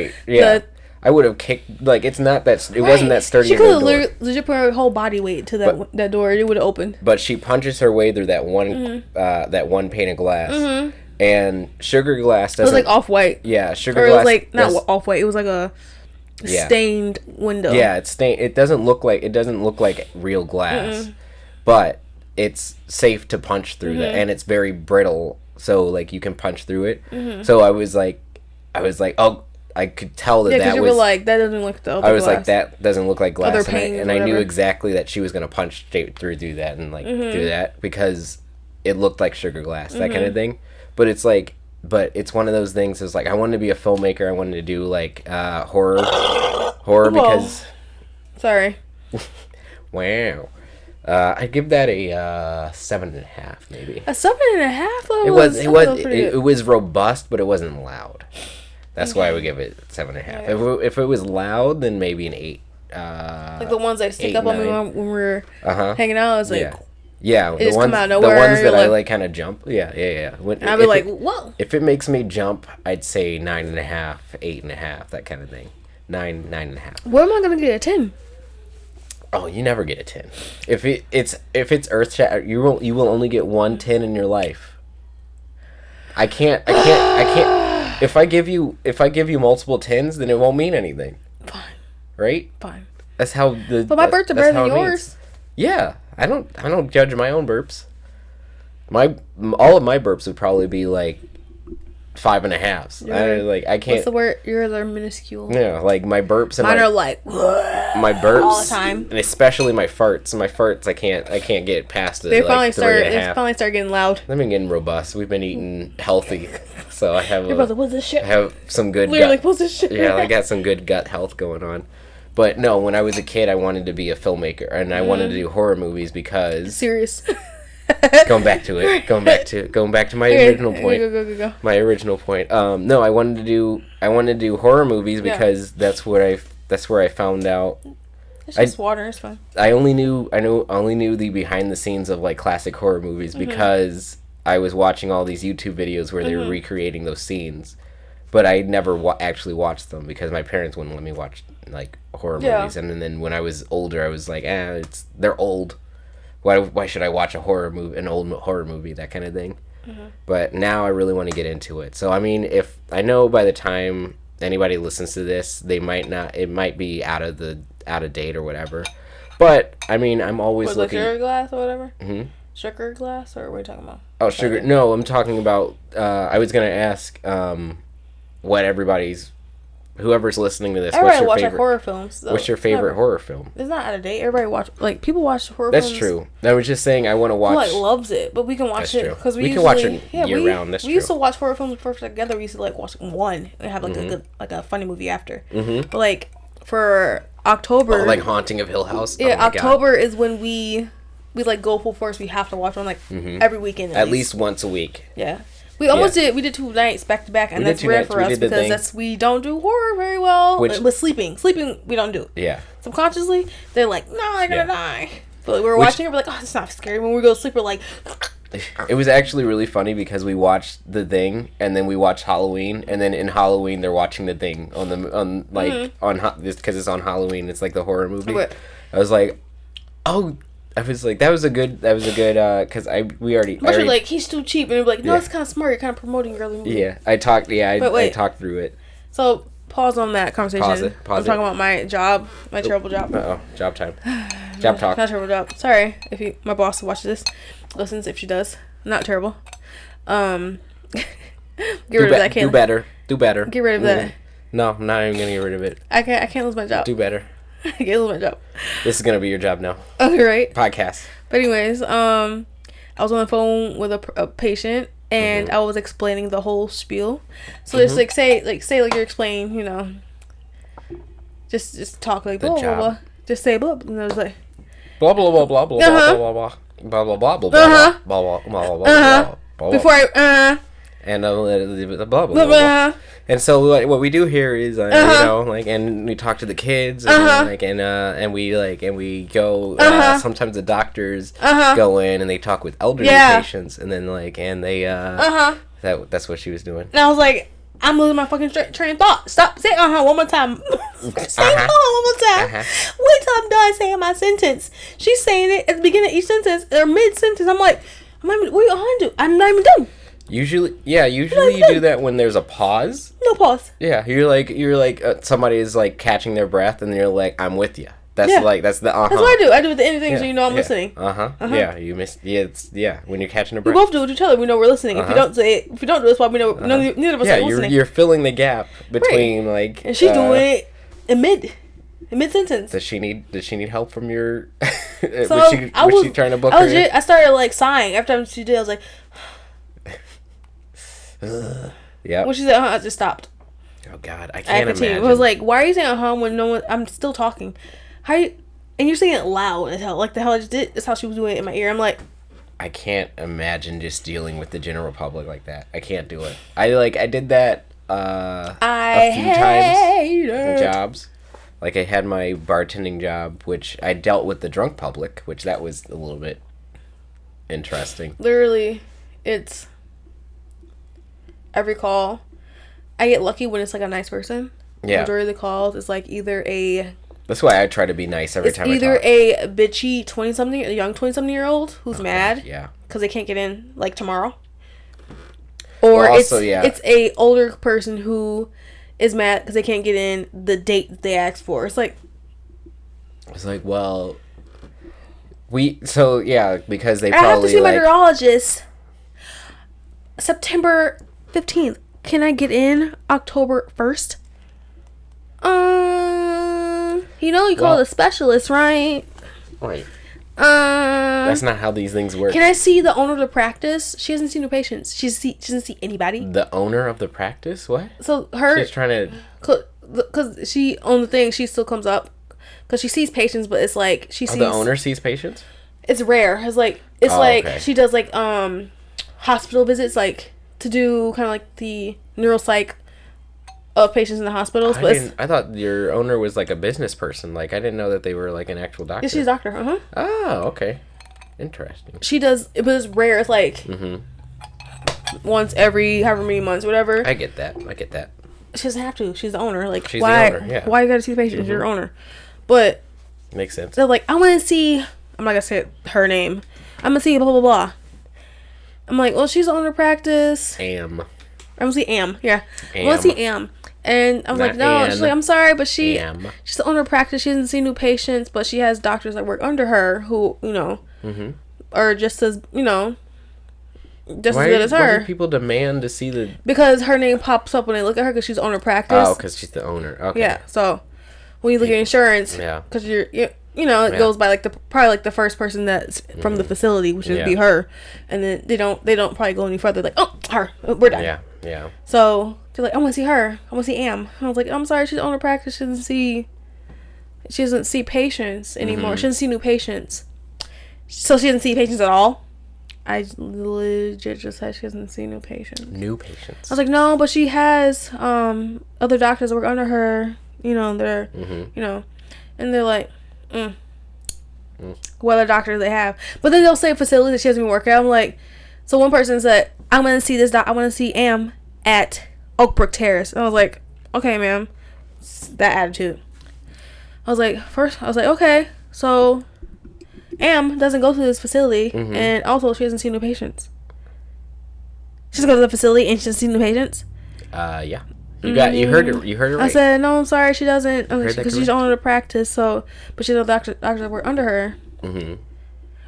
I would have kicked, like, it's not that, it wasn't that sturdy. She could have legit put her whole body weight to that door. It would have opened. But she punches her way through that one pane of glass. And sugar glass doesn't. It was like off-white. Yeah, sugar glass. Or it was like, not off-white, it was like a stained window. Yeah, it's stained. It doesn't look like real glass. But it's safe to punch through that. And it's very brittle, so, like, you can punch through it. So I was like, oh, I could tell that that was... Yeah, because you were like, that doesn't look like I was glass. Like, that doesn't look like glass. And I knew exactly that she was going to punch straight through that and, like, do that. Because it looked like sugar glass, that kind of thing. But it's like... But it's one of those things, it's like, I wanted to be a filmmaker. I wanted to do, like, horror. Because... Sorry. Wow. I'd give that a 7.5, maybe. A 7.5? It was robust, but it wasn't loud. That's why I would give it 7.5. Yeah. If it was loud, then maybe an 8. Like the ones that stick up on me when we're hanging out. It's like, yeah, the ones that I like kind of jump. Yeah. And I'd be like, whoa. If it makes me jump, I'd say 9.5, 8.5, that kind of thing. 9.5. Where am I gonna get a 10? Oh, you never get a 10. If it's earth shatter, you will only get 1 10 in your life. I can't. If I give you multiple 10s, then it won't mean anything. Fine. Right? Fine. That's how the. But my burps are better than yours. Yeah, I don't judge my own burps. All of my burps would probably be like 5.5s. I can't. What's the word? Yours are minuscule. Yeah, like my burps and mine are like my burps all the time, and especially my farts. My farts, I can't get past it. They finally start getting loud. I've been getting robust. We've been eating healthy, so I have. Your brother, what's this shit? I have some good. Literally, what's this shit? Yeah, I got some good gut health going on. But no, when I was a kid, I wanted to be a filmmaker, and I wanted to do horror movies because serious. Going back to my original point. Go. My original point. No, I wanted to do horror movies because that's where I found out. It's just water. It's fine. I only knew the behind the scenes of like classic horror movies because I was watching all these YouTube videos where they were recreating those scenes, but I never actually watched them because my parents wouldn't let me watch like horror movies, and then when I was older, I was like, they're old. Why should I watch an old horror movie, that kind of thing? But now I really want to get into it. So I mean, if I know by the time anybody listens to this, it might be out of date or whatever. But I mean, I'm always looking. Sugar glass or whatever. Sugar glass, or what are you talking about? Oh, sugar. No, I'm talking about. I was gonna ask, whoever's listening to this, everybody watch horror films. Though. What's your favorite horror film? It's not out of date. Everybody watch people watch horror films. films. That's true. I was just saying I want to watch. Loves it, but we can watch it because we can watch it year round. That's true. We used to watch horror films first together. We used to like watch one and have like a good a funny movie after. But like for October, like Haunting of Hill House. Yeah, October is when we like go full force. We have to watch one like every weekend at least once a week. Yeah. We almost did. We did 2 nights back to back, and that's rare for us because we don't do horror very well. With sleeping, we don't do. Yeah. Subconsciously, they're like, no, they're gonna die. But we're watching it, we're like, oh, it's not scary. When we go to sleep, we're like. It was actually really funny because we watched The Thing, and then we watched Halloween, and then in Halloween they're watching The Thing this because it's on Halloween. It's like the horror movie. What? I was like, oh. I was like, that was a good, because we already. But like, he's too cheap, and you're like, no, it's kind of smart. You're kind of promoting early movie. Yeah, I talked through it. So pause on that conversation. Pause it. I'm talking about my job, my terrible job. Job time. Job talk. Not terrible job. Sorry if my boss watches this, listens if she does. Not terrible. Get rid of that. Do better. Get rid of that. No, I'm not even gonna get rid of it. I can't lose my job. Do better. I can't lose my job. This is gonna be your job now. Okay, right. Podcast. But anyways, I was on the phone with a patient, and I was explaining the whole spiel. So just say you're explaining, just talk like blah blah blah. Just say blah, and I was like blah blah blah blah blah blah blah blah blah blah blah blah blah blah blah blah. Before I and blah blah blah. And so what we do here is, and we talk to the kids, and and we go. Sometimes the doctors go in and they talk with elderly patients, and then that's what she was doing. And I was like, I'm losing my fucking train of thought. Stop. Say one more time. Say one more time. Wait till I'm done saying my sentence. She's saying it at the beginning of each sentence or mid sentence. I'm like, what are you on to? I'm not even done. Usually you do that when there's a pause. No pause. Yeah, you're like somebody is like catching their breath, and you're like, I'm with you. That's the That's what I do. I do it at the end of things, so you know I'm listening. Yeah, you missed. Yeah, when you're catching a breath. We both do it with each other. We know we're listening. If you don't say it, if you don't do it, it's why we know neither of us are listening. You're filling the gap between and she's doing it in mid sentence. Does she need help from your? So was she trying to book her? I started like sighing after she did. I was like. Yeah. When she said, I just stopped. Oh God, I can't imagine. I was like, why are you saying when no one? I'm still talking. And you're saying it loud as hell, like the hell I just did. That's how she was doing it in my ear. I'm like, I can't imagine just dealing with the general public like that. I can't do it. I did that a few times in jobs. Like I had my bartending job, which I dealt with the drunk public, which that was a little bit interesting. Literally, it's. Every call, I get lucky when it's like a nice person. Yeah. Majority of the calls is like either a. That's why I try to be nice every time I talk. Either a bitchy 20-something, a young 20-something-year-old who's mad. Yeah. Because they can't get in like tomorrow. Or it's a older person who is mad because they can't get in the date that they asked for. It's like, well, because they I have to see my neurologist September 15th. can I get in October 1st? You call the specialist, right? Wait. That's not how these things work. Can I see the owner of the practice? She hasn't seen no patients. She doesn't see anybody. The owner of the practice? What? So her... She's trying to... Because she, on the thing, she still comes up. Because she sees patients, but it's like... she sees... the owner sees patients? It's rare. It's like... okay. She does, like, hospital visits, like, to do kind of like the neuropsych of patients in the hospitals. I thought your owner was like a business person. Like, I didn't know that they were like an actual doctor. Yeah, she's a doctor. Oh, okay. Interesting. She does, but it's rare. It's like once every however many months, whatever. I get that. She doesn't have to. She's the owner. Like, she's why? The owner, yeah. Why you gotta see the patient? You're your owner. But makes sense. They're like, I want to see. I'm not gonna say her name. I'm gonna see blah blah blah. I'm like, well, she's the owner of practice. I'm gonna see Am. Yeah. I want to see Am. And I was like, no. She's like, I'm sorry, but she's the owner of practice. She doesn't see new patients, but she has doctors that work under her who, are just as, just as good as her. Why do people demand to see the... Because her name pops up when they look at her because she's the owner of practice. Oh, because she's the owner. Okay. Yeah, so when you look at insurance, because it goes by probably the first person that's from the facility, which would be her, and then they don't probably go any further. Like, oh, her, we're done. Yeah. So they're like, I want to see her. I want to see Am. And I was like, I'm sorry, she's the owner of practice. She doesn't see patients anymore. She doesn't see new patients. So she doesn't see patients at all. I legit just said she doesn't see new patients. New patients. I was like, no, but she has other doctors that work under her. They're and they're like, what other doctors they have? But then they'll say a facility that she doesn't even work at. I'm like, so one person said, I'm gonna see I want to see Am at Oakbrook Terrace. And I was like, okay, ma'am. That attitude. I was like, okay, so Am doesn't go to this facility, and also she doesn't see no patients. She doesn't go to the facility and she doesn't see no patients. Yeah. You heard it. You heard it right. I said, no, I'm sorry, she doesn't, because she's owner of practice. So, but she's a doctor that work under her.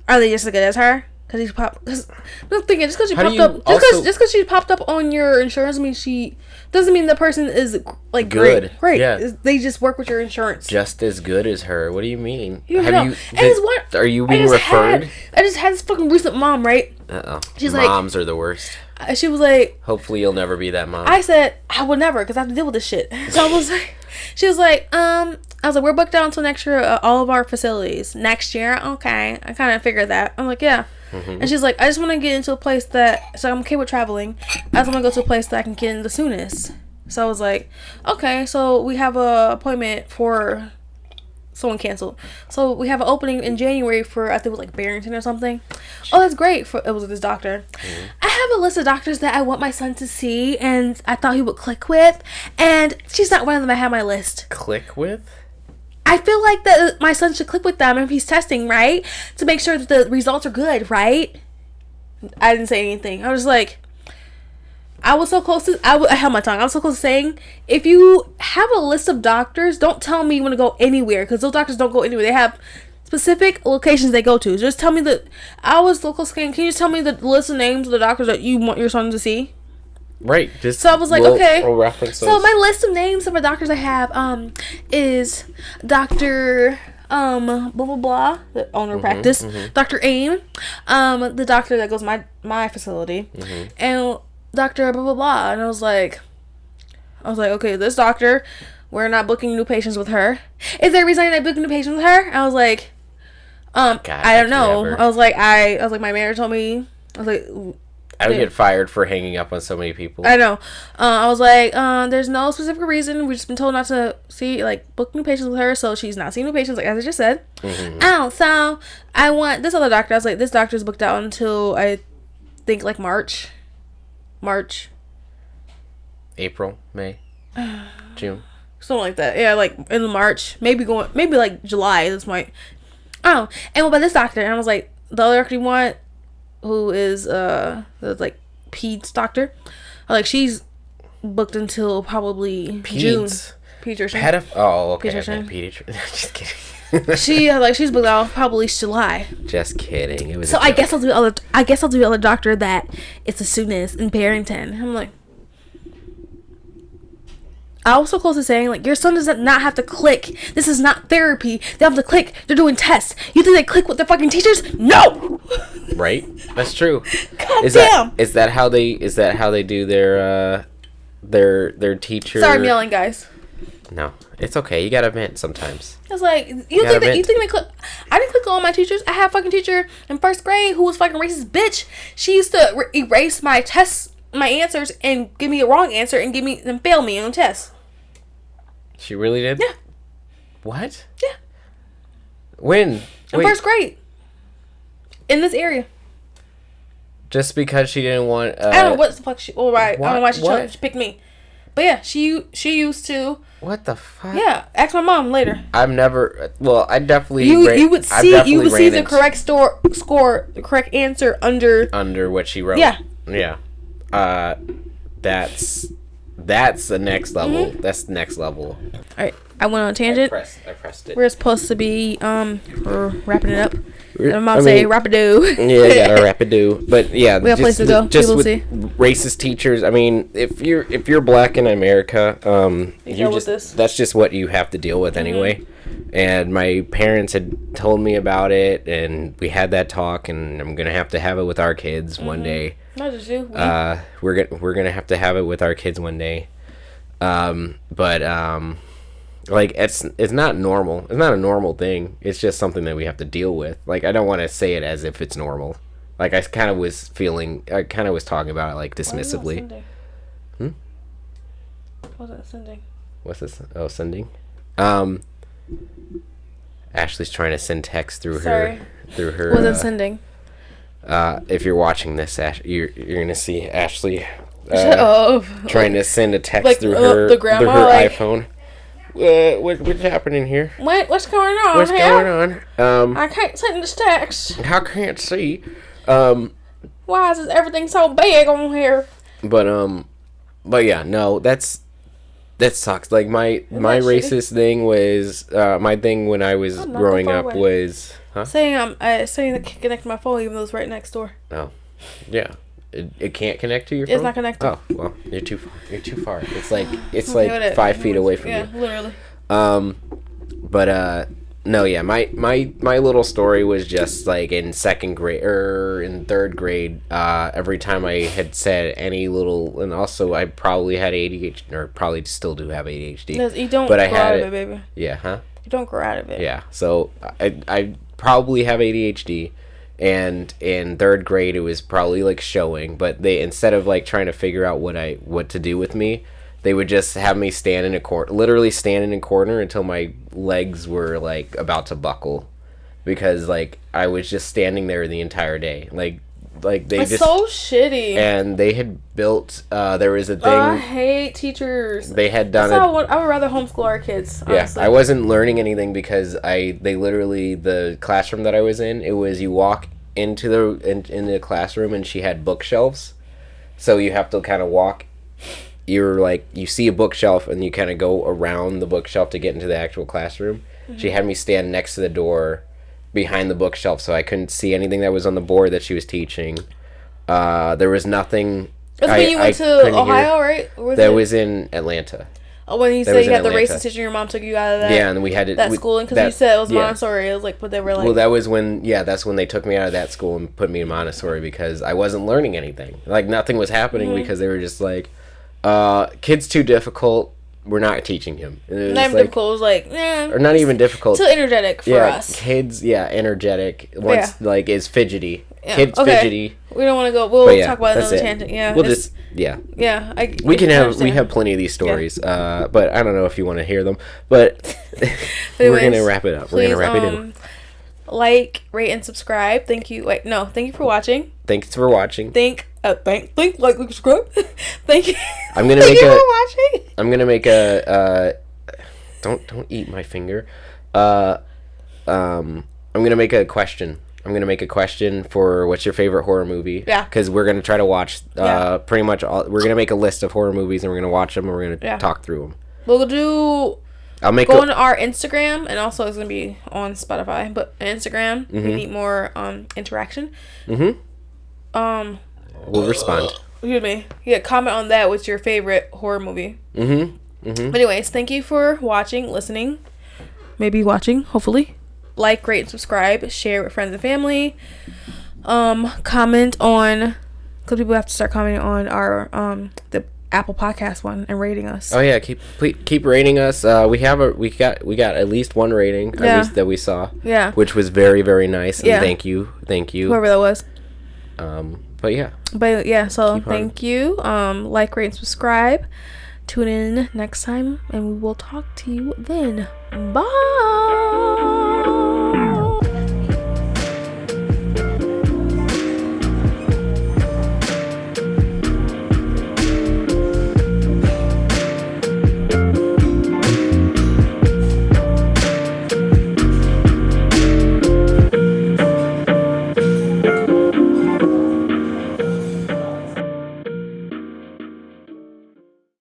Are they just as good as her? Because I'm thinking, just because she popped up, just because she popped up on your insurance, doesn't mean the person is like good. Great. Yeah. They just work with your insurance. Just as good as her. What do you mean? Are you being referred? I just had this fucking recent mom, right? She's Moms are the worst. She was like, hopefully you'll never be that mom. I said, I would never, because I have to deal with this shit. So I was like, she was like, I was like, we're booked out until next year, all of our facilities. Next year? Okay. I kind of figured that. I'm like, yeah. And she's like, I just want to get into a place so I'm okay with traveling. I just want to go to a place that I can get in the soonest. So I was like, okay, so we have a appointment for... Someone canceled. So we have an opening in January for, I think it was like Barrington or something. Oh, that's great. It was this doctor. I have a list of doctors that I want my son to see, and I thought he would click with, and she's not one of them I have on my list. Click with? I feel like that my son should click with them if he's testing, right? To make sure that the results are good, right? I didn't say anything. I was like... I was so close to... I held my tongue. I was so close to saying, if you have a list of doctors, don't tell me you want to go anywhere, because those doctors don't go anywhere. They have specific locations they go to. Just tell me that... I was so close to saying, can you just tell me the list of names of the doctors that you want your son to see? Right. So I was like, okay. We'll reference those. So my list of names of the doctors I have is Dr... blah blah blah, the owner of practice. Dr. Aim, the doctor that goes to my facility, and Dr. blah blah blah. And I was like, okay, this doctor, we're not booking new patients with her. Is there a reason I'm not booking new patients with her? I was like, God, I don't know. Never. I was like, my manager told me. I was like, I would get fired for hanging up on so many people. I know. I was like, there's no specific reason. We've just been told not to book new patients with her, so she's not seeing new patients, like as I just said. So I want this other doctor. I was like, this doctor's booked out until I think like March. April, May, June. Something like that. Yeah, like in March. Maybe like July. This might. Oh, and what about this doctor? And I was like, the other doctor you want, who is the like peds doctor, like she's booked until probably June. Pediatrician. Pediatrician. Just kidding. She's booked out probably July. Just kidding. It was. So I guess I'll do the other doctor that it's the soonest in Barrington. I'm like, I was so close to saying, like, your son does not have to click. This is not therapy. They have to click. They're doing tests. You think they click with their fucking teachers? No. Right. That's true. God is damn. Is that how they do their teacher? Sorry, I'm yelling, guys. No, it's okay. You gotta vent sometimes. It's like, you think they click? I didn't click on all my teachers. I had a fucking teacher in first grade who was fucking racist bitch. She used to erase my tests, my answers, and give me a wrong answer and fail me on tests. She really did? Yeah. What? Yeah. When? In first grade. In this area. Just because she didn't want. I don't know what the fuck she. All right. What? I don't know why she picked me. But yeah, she used to. What the fuck? Yeah, ask my mom later. I've never. Well, I definitely. You would see the correct score, the correct answer under what she wrote. Yeah. Yeah. That's the next level. Mm-hmm. That's the next level. All right, I went on a tangent. I pressed it. We're supposed to be we're wrapping it up. My mom say rapido. Yeah, you gotta rapido. But yeah, we have a place to go. Just with racist teachers. I mean, if you're black in America, that's just what you have to deal with anyway. Mm-hmm. And my parents had told me about it, and we had that talk, and I'm gonna have to have it with our kids one day. Not just you. We're gonna have to have it with our kids one day. Like it's not normal. It's not a normal thing. It's just something that we have to deal with. Like, I don't want to say it as if it's normal. Like, I kind of was talking about it like dismissively. What's that sending? What's this? Oh, sending. Ashley's trying to send text through her. What's it sending? If you're watching this, you're gonna see Ashley trying to send a text like, through her iPhone. What's happening here? What's going on? What's going on? I can't send this text. I can't see. Why is everything so big on here? But yeah, no, that sucks. Like my racist thing was my thing when I was growing up was saying I can't connect to my phone even though it's right next door. Oh, yeah. It can't connect to your phone? It's not connected. Oh, well, you're too far. It's like 5 feet away from you. Yeah, literally. But no, yeah, my little story was just like in second grade or in third grade. Every time I had said any little, and also I probably had ADHD, or probably still do have ADHD. You don't grow out of it, baby. Yeah, huh? You don't grow out of it. Yeah, so I probably have ADHD. And in third grade, it was probably like showing, but they, instead of like trying to figure out what to do with me, they would just have me stand in a corner, literally stand in a corner until my legs were like about to buckle, because like I was just standing there the entire day. Like they it's just so shitty. And they had built. There was a thing. I hate teachers. They had done. I would rather homeschool our kids. Honestly. Yeah, I wasn't learning anything because they literally, the classroom that I was in, it was you walk into the classroom and she had bookshelves, so you have to kind of walk. You're like, you see a bookshelf and you kind of go around the bookshelf to get into the actual classroom. Mm-hmm. She had me stand next to the door behind the bookshelf so I couldn't see anything that was on the board that she was teaching. There was nothing. That's when you went to Ohio, right? That was in Atlanta. Oh, when you said you had the racist teacher, your mom took you out of that. Yeah, and we had that schooling because you said it was Montessori. It was like, but they were like. Well, that was when. Yeah, that's when they took me out of that school and put me in Montessori because I wasn't learning anything. Like, nothing was happening because they were just like, kid's too difficult. We're not teaching him. Not even difficult. It was like, or not even difficult. Too energetic for us. Kids, energetic. Like, is fidgety. Yeah. Kids fidgety. We don't want to go. We'll talk about another tangent. Yeah. We'll just. Yeah. Yeah. We have plenty of these stories. Yeah. But I don't know if you want to hear them. But we're gonna wrap it up. We're gonna wrap it in. Like, rate, and subscribe. Thank you. Thank you for watching. Thanks for watching. Like, subscribe. Thank you. I'm gonna make for watching. I'm gonna make a. Don't eat my finger. I'm gonna make a question. I'm going to make a question for what's your favorite horror movie. Yeah. Because we're going to try to watch pretty much all. We're going to make a list of horror movies and we're going to watch them and we're going to talk through them. We'll do. Go on our Instagram, and also it's going to be on Spotify, but Instagram, we need more interaction. We'll respond. Excuse me. Yeah, comment on that. What's your favorite horror movie? But anyways, thank you for watching, listening, maybe watching, hopefully. Like, rate, and subscribe. Share with friends and family. Comment on, because people have to start commenting on our the Apple Podcast one and rating us. Oh yeah, keep rating us. We got at least one rating, at least that we saw. Yeah. Which was very, very nice. And thank you. Whoever that was. But yeah. So thank you. Like, rate, and subscribe. Tune in next time, and we will talk to you then. Bye.